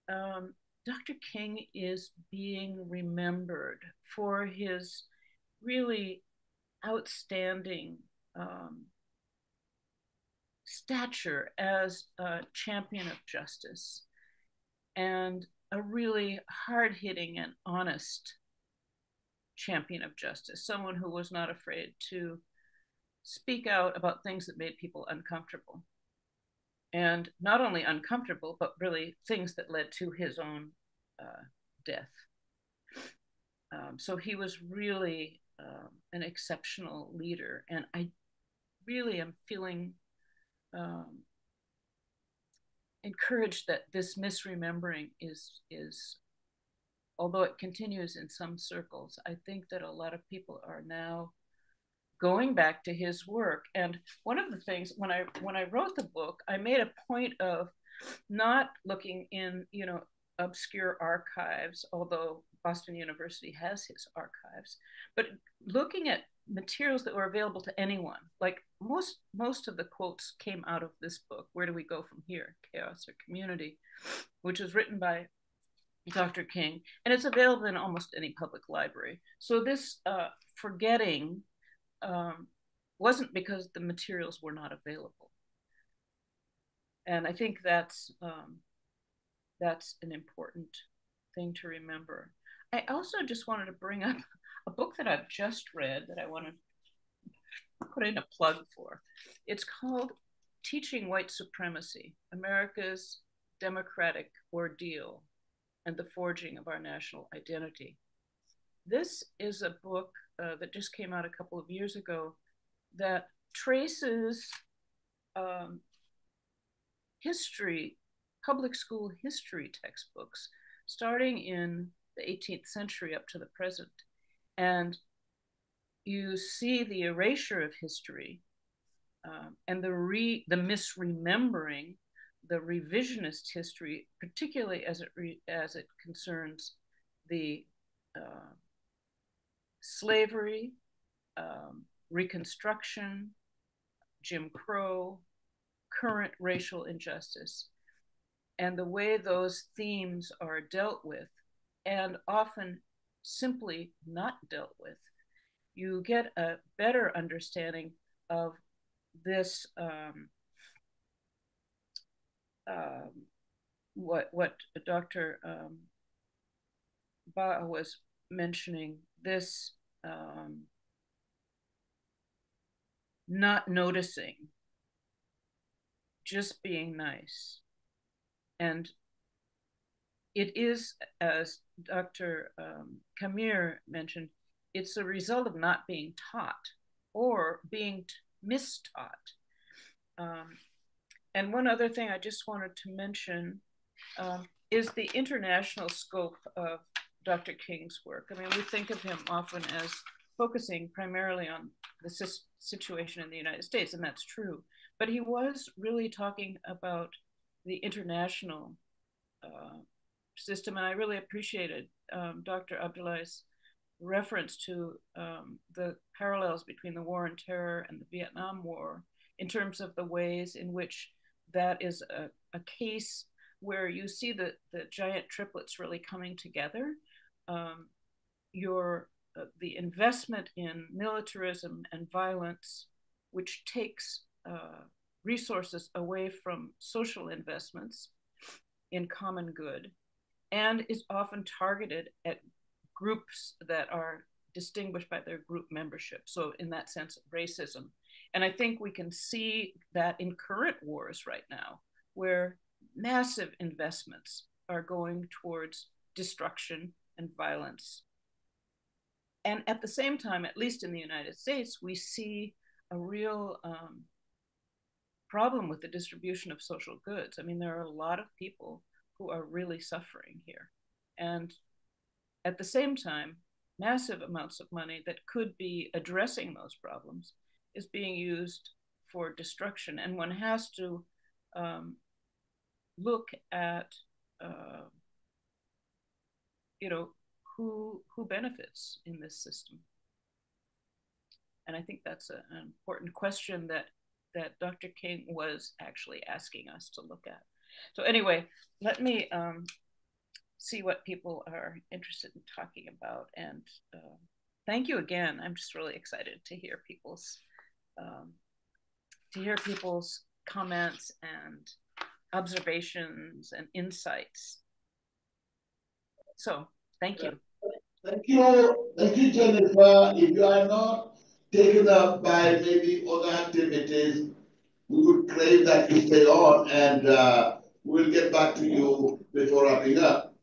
Dr. King is being remembered for his really outstanding stature as a champion of justice and a really hard-hitting and honest champion of justice, someone who was not afraid to speak out about things that made people uncomfortable. And not only uncomfortable, but really things that led to his own death. So he was really an exceptional leader. And I really am feeling encouraged that this misremembering is, although it continues in some circles, I think that a lot of people are now going back to his work. And one of the things, when I wrote the book, I made a point of not looking in, obscure archives, although Boston University has his archives, but looking at materials that were available to anyone. Like most of the quotes came out of this book, Where Do We Go From Here? Chaos or Community, which was written by Dr. King, and it's available in almost any public library. So this forgetting wasn't because the materials were not available. And I think that's an important thing to remember. I also just wanted to bring up a book that I've just read that I want to put in a plug for. It's called Teaching White Supremacy, America's Democratic Ordeal and the Forging of Our National Identity. This is a book that just came out a couple of years ago that traces history, public school history textbooks, starting in the 18th century up to the present. And you see the erasure of history and the misremembering, the revisionist history, particularly as it concerns the slavery, Reconstruction, Jim Crow, current racial injustice, and the way those themes are dealt with, and often simply not dealt with. You get a better understanding of this, what Dr. Ba was mentioning, this not noticing, just being nice. And it is, as Dr. Kamir mentioned, it's a result of not being taught or being mistaught. And one other thing I just wanted to mention is the international scope of Dr. King's work. I mean, we think of him often as focusing primarily on the situation in the United States, and that's true. But he was really talking about the international system, and I really appreciated Dr. Abdullah's reference to the parallels between the war on terror and the Vietnam War in terms of the ways in which that is a case where you see the giant triplets really coming together. The investment in militarism and violence, which takes resources away from social investments in common good, and is often targeted at groups that are distinguished by their group membership. So in that sense, racism. And I think we can see that in current wars right now, where massive investments are going towards destruction and violence. And at the same time, at least in the United States, we see a real problem with the distribution of social goods. I mean, there are a lot of people who are really suffering here. And at the same time, massive amounts of money that could be addressing those problems is being used for destruction. And one has to look at, who benefits in this system. And I think that's an important question that Dr. King was actually asking us to look at. So anyway, let me see what people are interested in talking about. And thank you again. I'm just really excited to hear people's comments and observations and insights. So thank you. Thank you, Jennifer. If you are not taken up by maybe other activities, we would crave that you stay on, and we'll get back to you before wrapping up.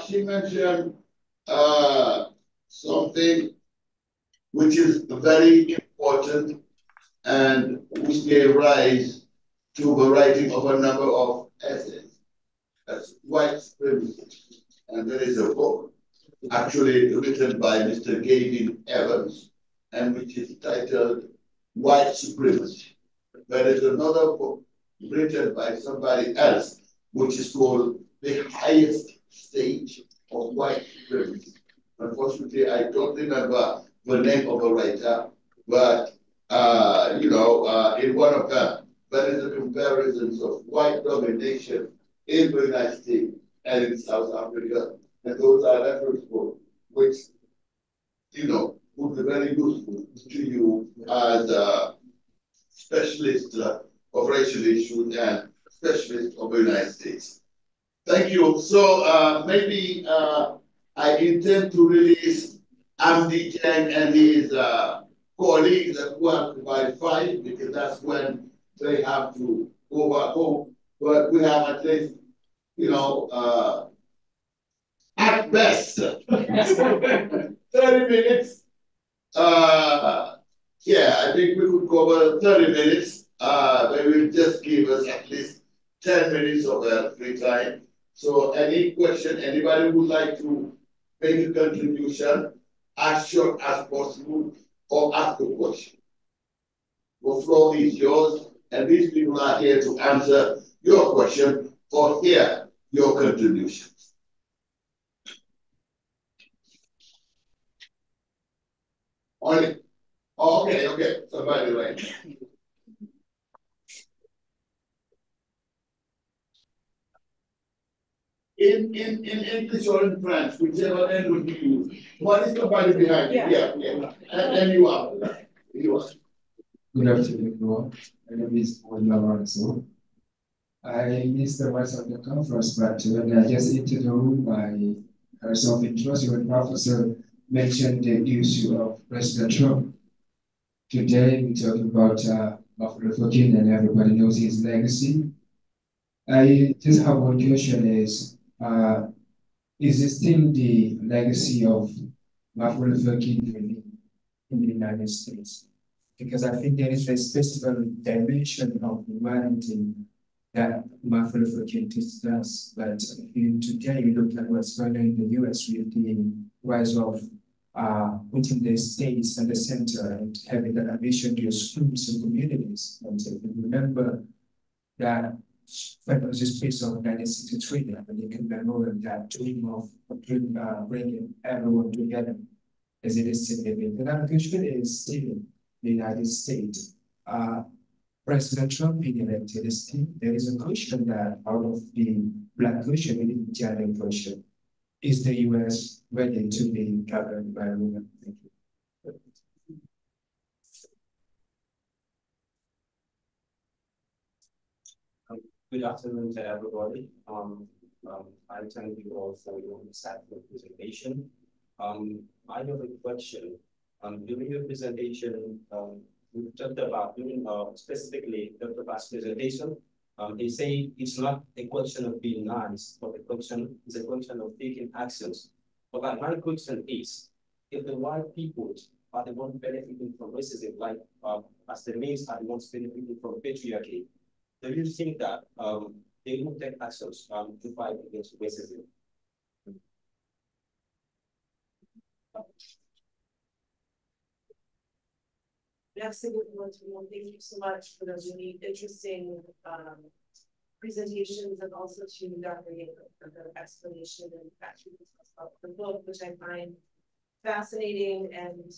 She mentioned something which is very important and which gave rise to the writing of a number of essays. That's white supremacy. And there is a book actually written by Mr. Gavin Evans, and which is titled White Supremacy. There is another book written by somebody else, which is called The Highest Stage of White Supremacy. Unfortunately, I don't remember the name of the writer, but in one of them, there is a comparison of white domination in the United States and in South Africa. And those are reference books, which, would be very useful to you as a specialist of racial issues and specialist of the United States. Thank you. So maybe I intend to release Amdi Cheng and his colleagues at work by 5, because that's when they have to go back home. But we have at least, at best, 30 minutes. I think we could cover 30 minutes. They will just give us at least 10 minutes of free time. So any question, anybody would like to make a contribution, as short as possible, or ask a question. The floor is yours, and these people are here to answer your question or hear your contributions. Okay. So by the way. In English or in French, whichever end would be used. What is the party behind it? Yeah. And you are. Good afternoon, everyone. My name is Palaver. I missed the rest of the conference, but when I just entered the room, I heard something interesting when Professor mentioned the issue of President Trump. Today, we talk about Martin Luther King, and everybody knows his legacy. I just have one question: is it still the legacy of Martin Luther King in the United States? Because I think there is a specific dimension of humanity that Martin Luther King teaches us. But today, you look at what's going on in the US with the rise of putting the states at the center and having that ambition to schools and communities. And if you remember that when was the space of 1963, and you can remember that dream of bringing everyone together as it is today. The question is still the United States. President Trump being elected, there is a question that out of the Black question, the Italian question, is the US ready to be governed by women? Thank you. Good afternoon to everybody. I thank you all for your insightful presentation. I have a question. During your presentation, we talked about specifically Dr. Bass' presentation. They say it's not a question of being nice, but it's a question of taking actions. But my question is, if the white people are the ones benefiting from racism, like as the males are the ones benefiting from patriarchy, do you think that they will take actions to fight against racism? Merci beaucoup. Thank you so much for those really interesting presentations, and also to Dr. Yacob for the explanation and actually about the book, which I find fascinating and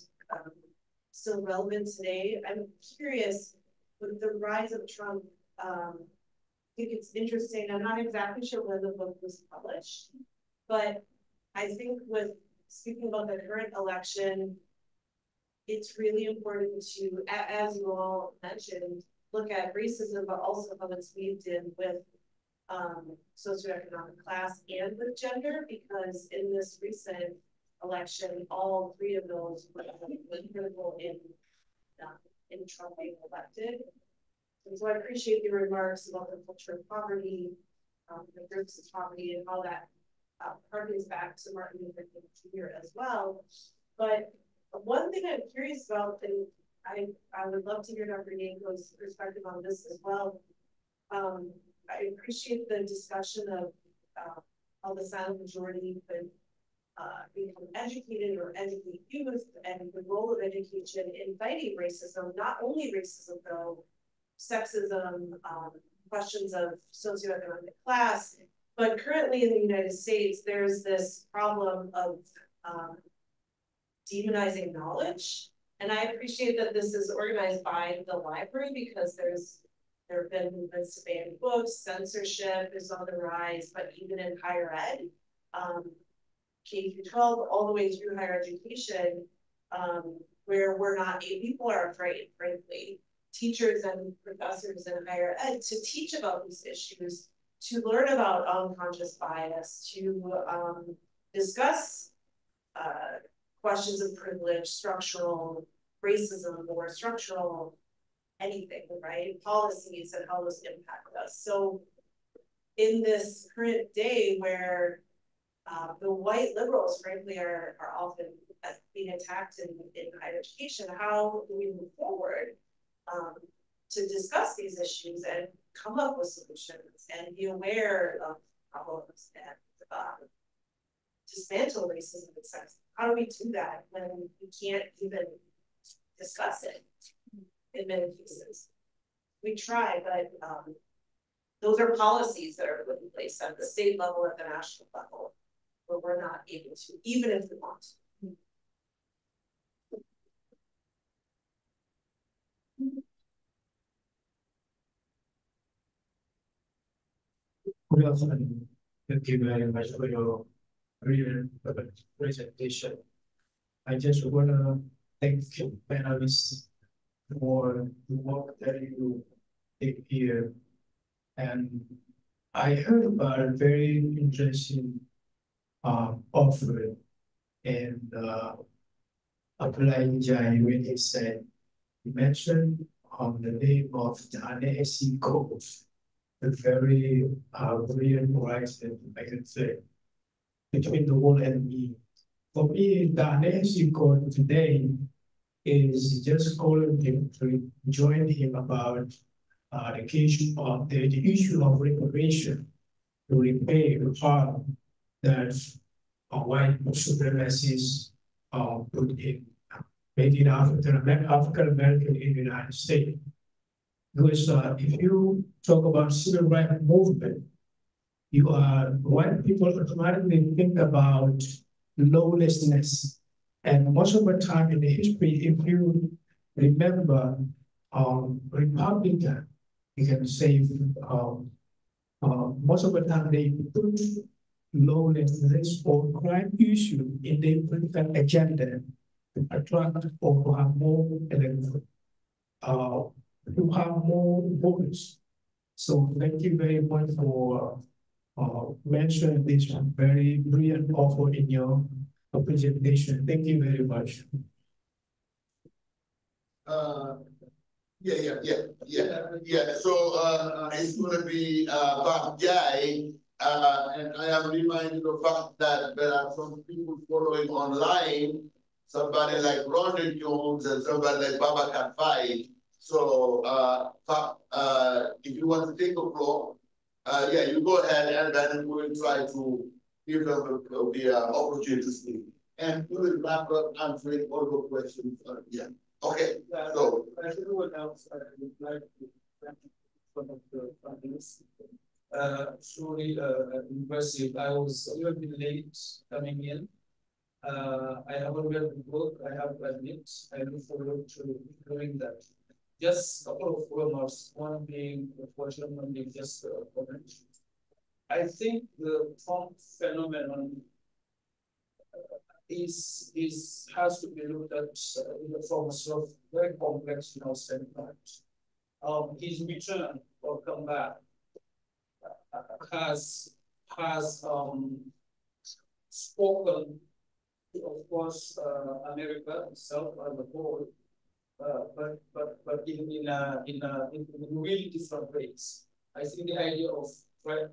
still relevant today. I'm curious, with the rise of Trump, I think it's interesting. I'm not exactly sure when the book was published, but I think with speaking about the current election, it's really important to, as you all mentioned, look at racism, but also how it's weaved in with socioeconomic class and with gender, because in this recent election, all three of those were critical in Trump being elected. And so I appreciate your remarks about the culture of poverty, the groups of poverty, and how that harkens back to Martin Luther King Jr. as well. But one thing I'm curious about, and I would love to hear Dr. Yacob's perspective on this as well. I appreciate the discussion of how the silent majority could become educated or educate youth, and the role of education in fighting racism, not only racism though, sexism, questions of socioeconomic class, but currently in the United States, there's this problem of demonizing knowledge. And I appreciate that this is organized by the library, because there have been movements to ban books, censorship is on the rise, but even in higher ed, K through 12, all the way through higher education, where we're not, people are afraid, frankly, teachers and professors in higher ed, to teach about these issues, to learn about unconscious bias, to discuss questions of privilege, structural racism, or structural anything, right? Policies and how those impact us. So in this current day where the white liberals, frankly, are often being attacked in higher education, how do we move forward to discuss these issues and come up with solutions and be aware of problems and dismantle racism and sexism? How do we do that when we can't even discuss it in many cases? We try, but those are policies that are put in place at the state level, at the national level, where we're not able to, even if we want to. Good afternoon. Thank you very much for your brilliant presentation. I just want to thank you, panelists, for the work that you did here. And I heard about a very interesting offering and applying Jai when he said, he mentioned the name of the NSC code, a very brilliant writer, I can say, between the world and me. For me, the NSC code today is just calling him to join him about the issue of the issue of reparation, to repay the harm that white supremacists put in, making African American in the United States. Because if you talk about civil rights movement, white people automatically think about lawlessness. And most of the time in the history, if you remember, Republican, you can say, most of the time they put lawlessness or crime issue in their political agenda to attract or to have more electorate, to have more voters. So thank you very much for mentioning this very brilliant offer in your presentation. Thank you very much. So it's going to be Bob Jai, and I am reminded of the fact that there are some people following online, somebody like Ronald Jones and somebody like Baba Kafai. So if you want to take the floor, you go ahead, and then we'll try to give them the opportunity to speak. and we will wrap up answering all the questions. Yeah. Okay. So everyone else, I would like to thank some of the panelists. Truly impressive. I was a little bit late coming in. I haven't read the book, I have to admit. I look forward to doing that. Just a couple of remarks, one being the question, one being just a comment. I think the Trump phenomenon has to be looked at in the form of sort of very complex, standpoint. His return or comeback has spoken to, of course, America itself as a whole, but in really different ways. I think the idea of threat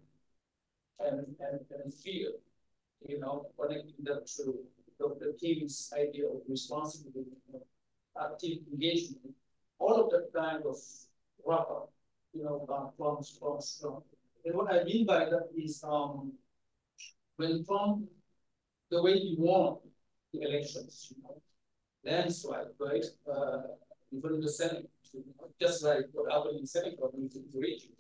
and fear, connecting that to Dr. King's idea of responsibility, active engagement, all of that kind of wrapper, from. And what I mean by that is when Trump, the way he won the elections, landslide, right? Even in the Senate, just like what happened in the Senate government in the region,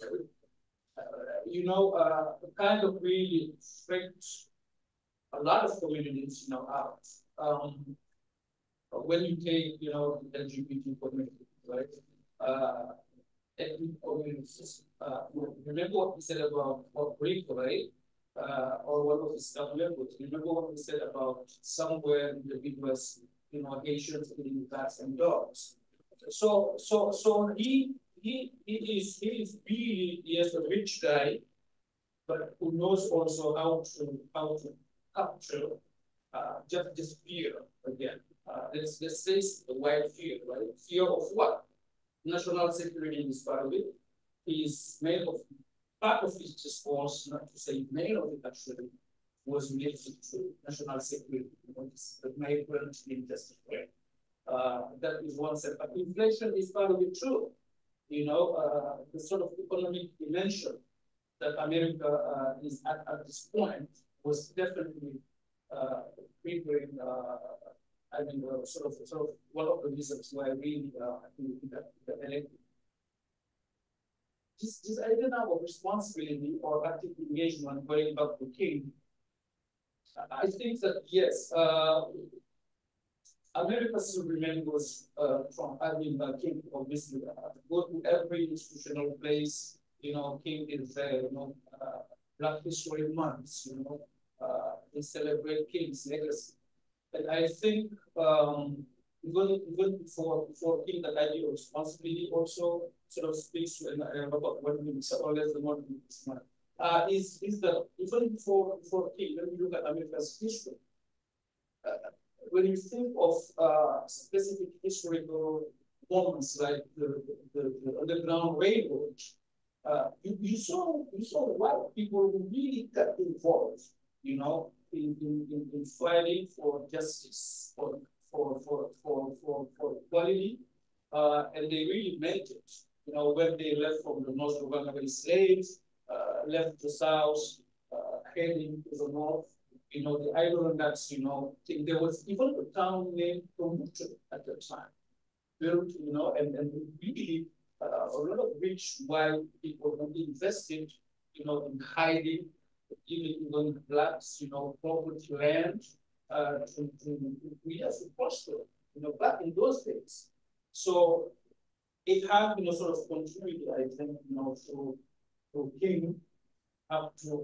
kind of really freaked a lot of communities, out. When you take, the LGBT community, right? Ethnic communities. Remember what we said about Greek, right? Or what was the stuff levels. Remember what we said about somewhere in the Midwest, Haitians eating cats and dogs. So he is really, yes, a rich guy, but who knows also how to capture just fear again. Let's say the white fear, right? Fear of what? National security is part of it. Is made of part of his discourse, not to say many of it actually, was related to national security, the migrant interest rate. That is one set. But inflation is part of it too. The sort of economic dimension that America is at this point was definitely triggering, sort of one of the reasons why really the elected. This idea now of responsibility or active engagement going back to King, I think that yes, America still remembers King, obviously. Go to every institutional place, King is there, Black History Month, they celebrate King's legacy. And I think even before King, that idea of responsibility also sort of speaks to about what we said earlier, the one is that even before King, when we look at America's history, when you think of specific historical moments like the Underground Railroad, you saw white people who really got involved, in fighting for justice, for equality, and they really meant it. When they left from the North to run away slaves, left the South, heading to the North. The island that's, there was even a town named Tombouctou at the time, built, and really a lot of rich white people who invested, in hiding, even blacks, property land, to prosper, back in those days. So it had, sort of continuity, I think, through King, up to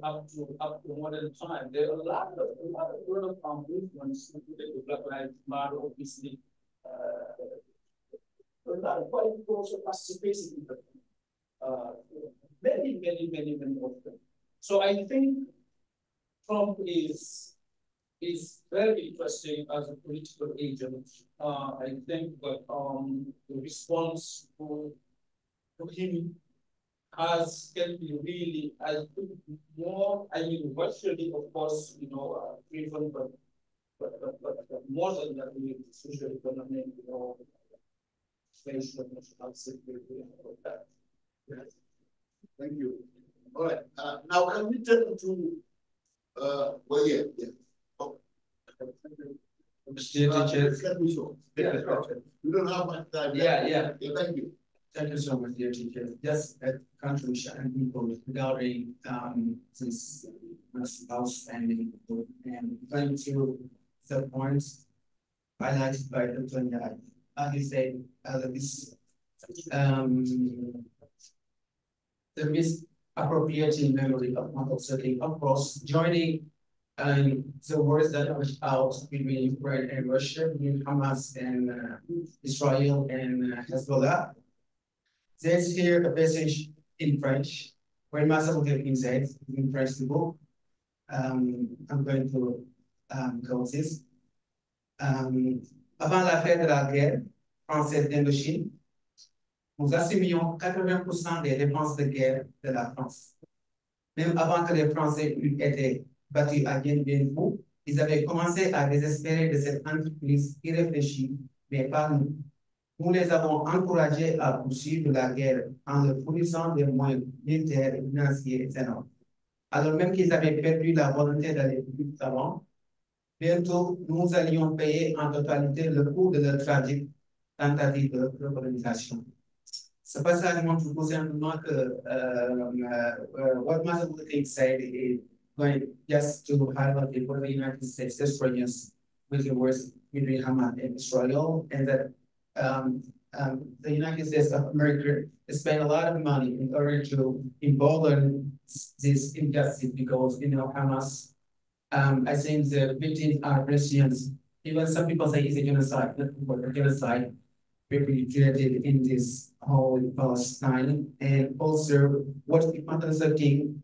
modern time. There are a lot of movements, including the Black Lives Matter, obviously. A lot of white people also participating in that. Many of them. So I think Trump is very interesting as a political agent. I think that the response to him can be really, I think, more, virtually, of course, driven, but more than that, with social economic, inflation, national security, and all that. Yes. Thank you. All right. Now, can we turn to, well, yeah. Oh. Dear teachers. We don't have much time. Yeah. Thank you. Thank you so much, dear teachers. Just a contribution and people regarding this outstanding book and going to the points highlighted by the Tanya. As you said, this the misappropriating memory of model setting, of course, joining the wars that are out between Ukraine and Russia, between Hamas and Israel and Hezbollah. There's here a passage in French, where Marcel Delphine says, in French the book. I'm going to quote this. Avant la fin de la guerre française d'Indochine, nous assumions 80% des dépenses de guerre de la France. Même avant que les Français eussent été battus à Dien Bien Phu, ils avaient commencé à désespérer de cette entreprise irréfléchie, mais pas nous. Nous les avons encouragés à poursuivre la guerre en leur fournissant des moyens militaires et financiers énormes. Alors même qu'ils avaient perdu la volonté d'aller plus avant, bientôt nous allions payer en totalité le coût de leur tragique tentative de recolonisation. Ce passage montre tout simplement que what Martin Luther King said is going just to highlight what the United States experience with the wars between Hamas and Israel, and that the United States of America spent a lot of money in order to embolden this injustice because, Hamas, I think the victims are Christians. Even some people say it's a genocide, but a genocide perpetrated in this whole Palestine. And also what Martin Luther King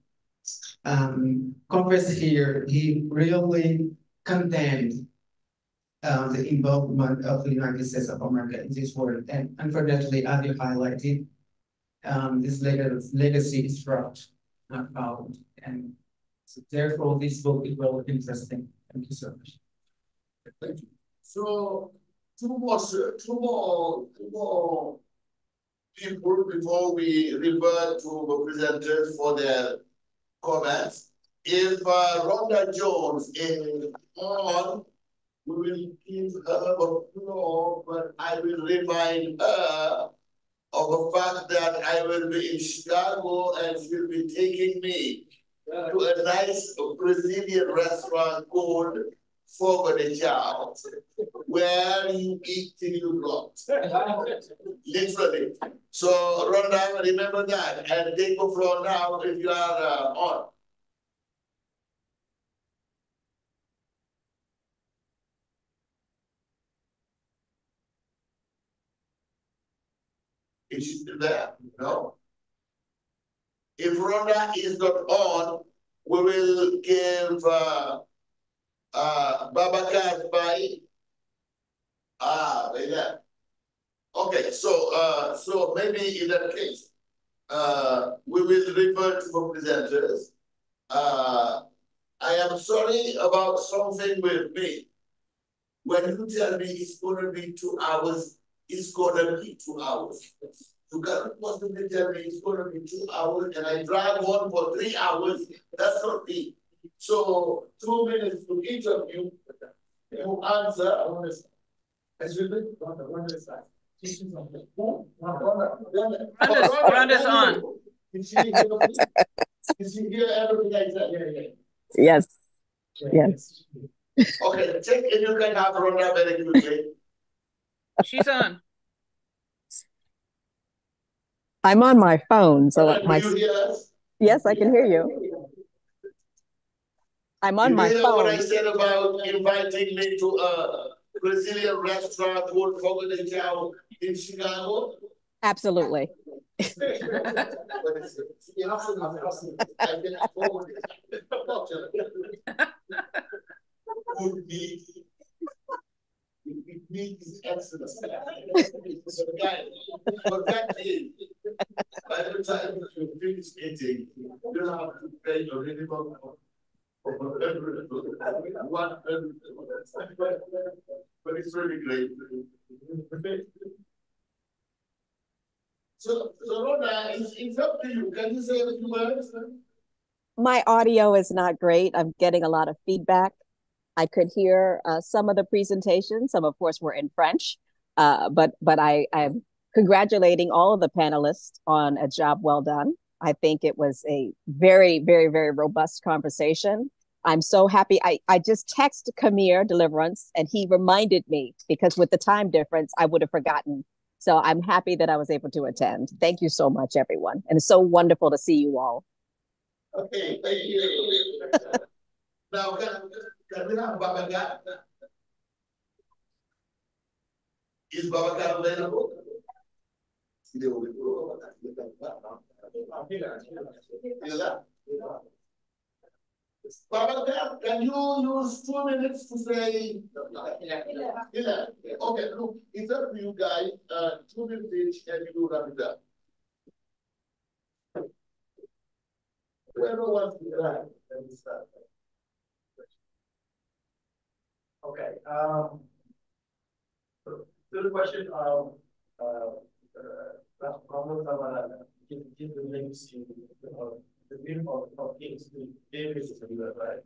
confessed here, he really condemned the involvement of the United States of America in this war. And unfortunately, as you highlighted, this legacy is not found. And so therefore, this book is really interesting. Thank you so much. Thank you. So, two more people before we revert to the presenters for their comments. If Rhonda Jones is on, we will give her the floor, but I will remind her of the fact that I will be in Chicago and she'll be taking me to a nice Brazilian restaurant called Fogo de Chao, where you eat till you drop. Literally. So, Rhonda, remember that and take the floor now if you are on. Is she still there? No. If Rhonda is not on, we will give Babacar Bai. Yeah. Okay, so maybe in that case, we will refer to the presenters. I am sorry about something with me. When you tell me it's going to be 2 hours, it's going to be 2 hours. You cannot possibly tell me it's going to be 2 hours and I drag on for 3 hours. That's not me. So 2 minutes to each of you. You answer. Rhonda's on. Is she hear everything I said? Yes. Yes. Okay, check if you can have Rhonda very quickly. She's on. I'm on my phone, so Do you hear us? Yes, I can hear you. I'm on my phone. You hear what I said about inviting me to a Brazilian restaurant called Fogo de Chao in Chicago? Absolutely. Good meat. Meat is excellent. But that is, by the time you finish eating, you have to pay your minimum of 100. But it's really great. So Rhoda, it's up to you. Can you say a few words? My audio is not great. I'm getting a lot of feedback. I could hear some of the presentations. Some, of course, were in French, but I'm congratulating all of the panelists on a job well done. I think it was a very, very, very robust conversation. I'm so happy. I just texted Kamir Deliverance, and he reminded me, because with the time difference, I would have forgotten. So I'm happy that I was able to attend. Thank you so much, everyone. And it's so wonderful to see you all. Okay, thank you. Now, can we have Babacar? Is Babacar available? Babacar, can you use 2 minutes to say? Okay, look, it's up to you guys. 2 minutes each, and you wrap it up. Whoever wants to start, let me start. Okay. So the question of give the legacy of the name of Kings to David, right?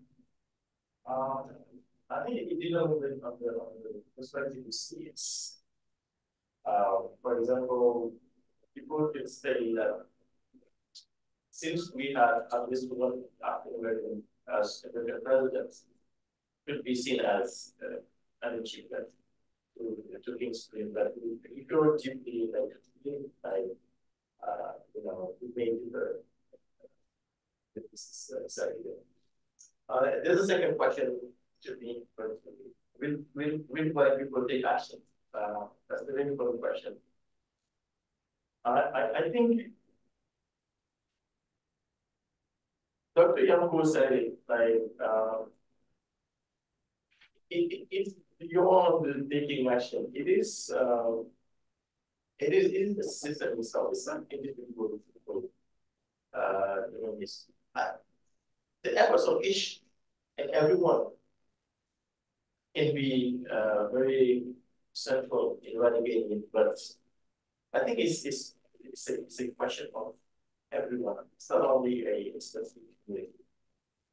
I think it did a little bit on the perspective you see it. For example, people could say that since we had at least one African American as the president, could be seen as an achievement to Kingston, but if you're deeply like we made this exciting. There's a second question to me, but will white people take action? That's the very important question. I think Dr. Yamko said it, like, if you're taking action, it is the system itself. It's not individual people doing this. The efforts of each and everyone can be very central in eradicating it, but I think it's a question of everyone. It's not only a specific community.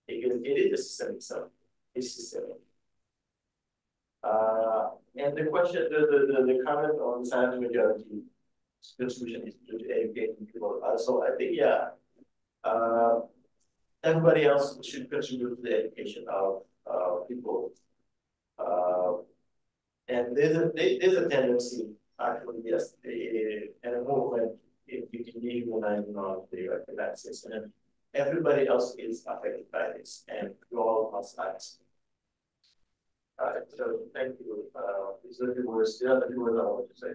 It is the system itself. It's systemic. And the question, the comment on the silent majority contribution is to educating people. So I think, yeah, everybody else should contribute to the education of people. And there's a tendency, actually, yes, and a movement, if you can unionize on the access, and everybody else is affected by this, and we all must act. So thank you. These are the words. The other words I want to say.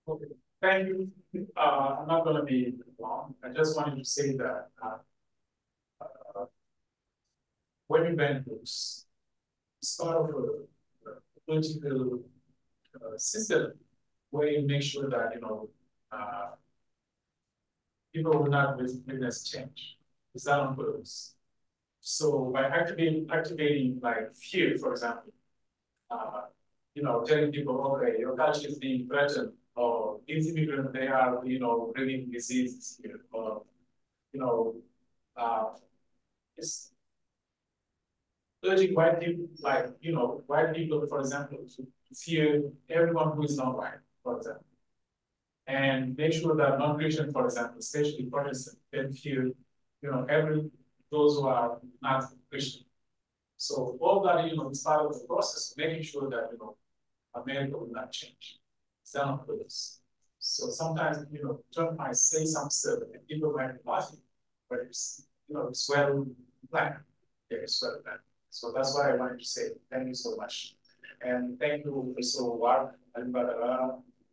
Okay, thank you. I'm not going to be long. I just wanted to say that when you ban books, it's part of a political system where you make sure that people will not witness change. It's not on purpose. So by activating like fear, for example, telling people, okay, your culture is being threatened, or these immigrants, they are, bringing diseases here, or, it's urging white people, like, white people, for example, to fear everyone who is not white, for example. And make sure that non-Christian, for example, especially Protestant, can fear, those who are not Christian. So all that, is part of the process, making sure that, America will not change. It's done on purpose. So sometimes, Trump might say some stuff and people might be laughing, but it's, it's well planned. Yeah, it's well planned. So that's what I wanted to say. Thank you so much. And thank you, Professor WARC,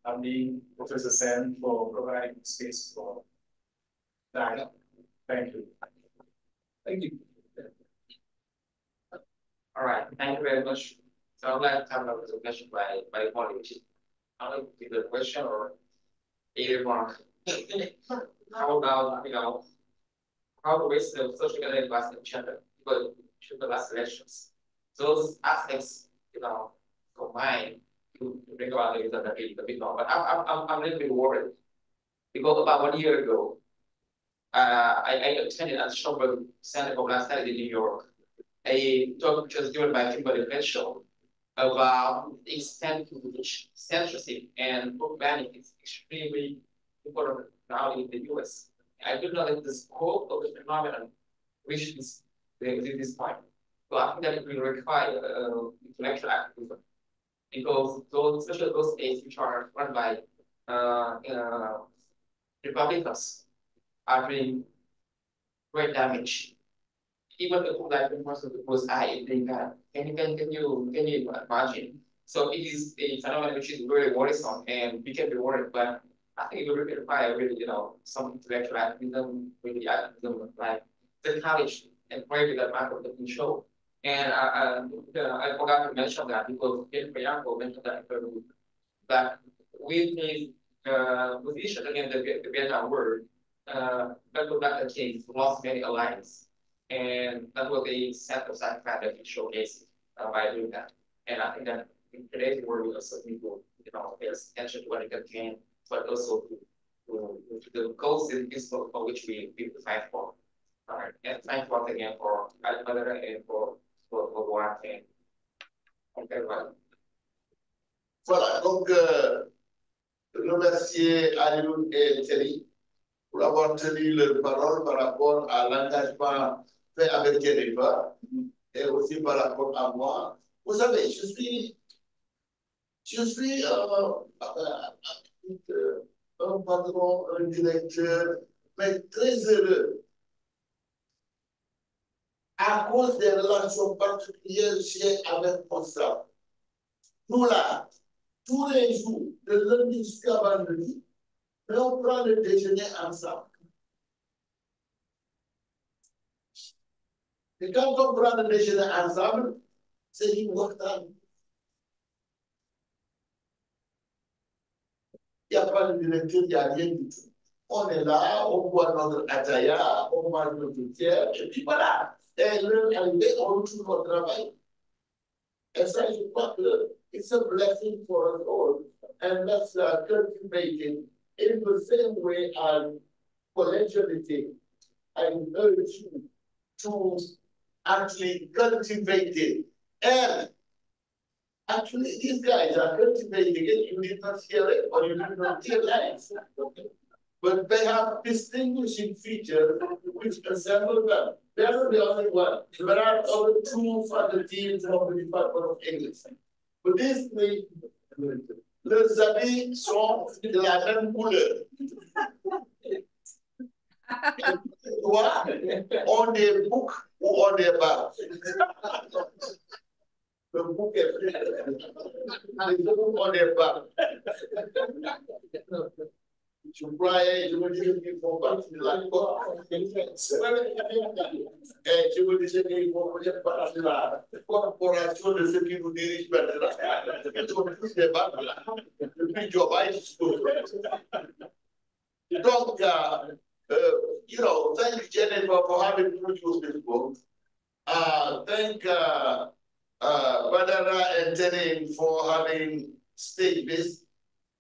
Abdi, Professor Sen, for providing space for that. Thank you. Thank you. All right, thank you very much. So I would like to have a presentation by colleague. I don't know if it's a question or a remark. How about, how to raise the social media class in China, because the last elections. Those aspects, combined to bring about the result that is a bit long. But I'm a little bit worried Because about 1 year ago, I attended at Schomburg Center for Black Studies in New York. A talk which was given by Kimberly Crenshaw about the extent to which censorship and book banning is extremely important now in the US. I do know that the scope of the phenomenon reaches this point. So I think that it will require intellectual activism because those, especially those states which are run by Republicans, are doing great damage. Even the like the most of the post I think can you imagine? So it is a phenomenon which is very worrisome and we can be worried, but I think it will require really, some intellectual activism, really activism like the college and probably that Michael can show. And I forgot to mention that because in Priyanko mentioned that with his position against the Vietnam War, that was not the case, lost many allies. And that was a set of fact that he showcased by doing that. And I think that in today's world, we also need to, pay attention to what it can, but also to the goals and principles for which we fight for. All right, and thank once again for Palaver and for WARC and everyone. Voilà, donc remercier Alioune et Thierry pour avoir tenu leur parole par rapport à l'engagement fait avec Jennifer et aussi par rapport à moi. Vous savez, je suis un patron, un directeur, mais très heureux à cause des relations particulières j'ai avec mon staff. Nous là, tous les jours, de lundi jusqu'à vendredi, on prend le déjeuner ensemble. Et quand on prend le déjeuner ensemble, c'est important. Il n'y a pas de directeur, il n'y a rien du tout. On est là, on boit notre ataya, on mange notre tiers, et puis voilà. Et l'heure arrivée, on retourne au travail. And so I think it's a blessing for us all. And that's cultivating in the same way as collegiality. I urge you to actually cultivate it. And actually, these guys are cultivating it. You did not hear it or you did not hear that. But they have distinguishing features which resemble them. They are not the only one. There are other two faculties of the Department of English. But these three, leurs habits sont de la même couleur. Toi, on des boucs ou on des barres. Le bouc est plus. Les boucs ont des barres. Je croyais, je me disais qu'il faut partir de la corps. Et je me disais qu'il faut partir de la corporation de ceux qui nous dirigent maintenant. Ils ont tous des barres là. Depuis Joe Biden. Donc, thank Jennifer for having produced this book. Thank Badara and Tenin for having staged this.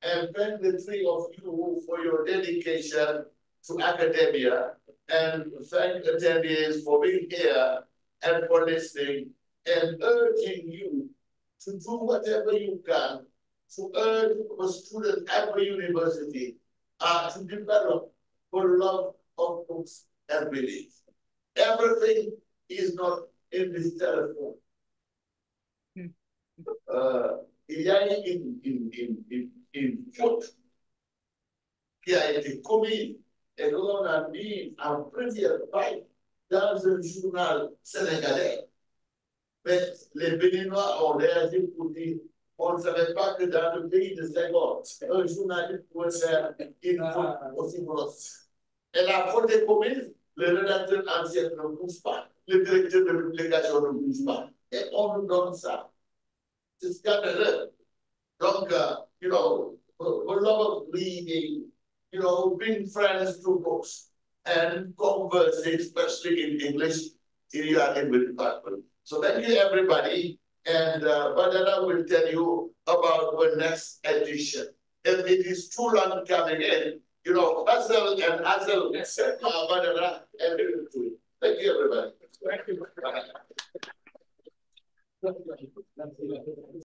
And thank the three of you for your dedication to academia. And thank attendees for being here and for listening and urging you to do whatever you can to urge a student at every university to develop for love of books and reading. Everything is not in this telephone. Il y a une faute qui a été commise et que l'on a mis en première page dans un journal sénégalais. Mais les Béninois ont réagi pour dire on ne savait pas que dans le pays de Senghor, un journaliste pouvait faire une faute aussi grosse. Et la faute est commise, le rédacteur en chef ne bouge pas, le directeur de publication ne bouge pas. Et on nous donne ça. C'est scandaleux. Donc, for love of reading, being friends through books and conversing, especially in English, in your English department. So thank you, everybody. And Badara will tell you about the next edition. If it is too long coming in, you know, Hazel and Hazel, Badara, and thank you, everybody. Thank you.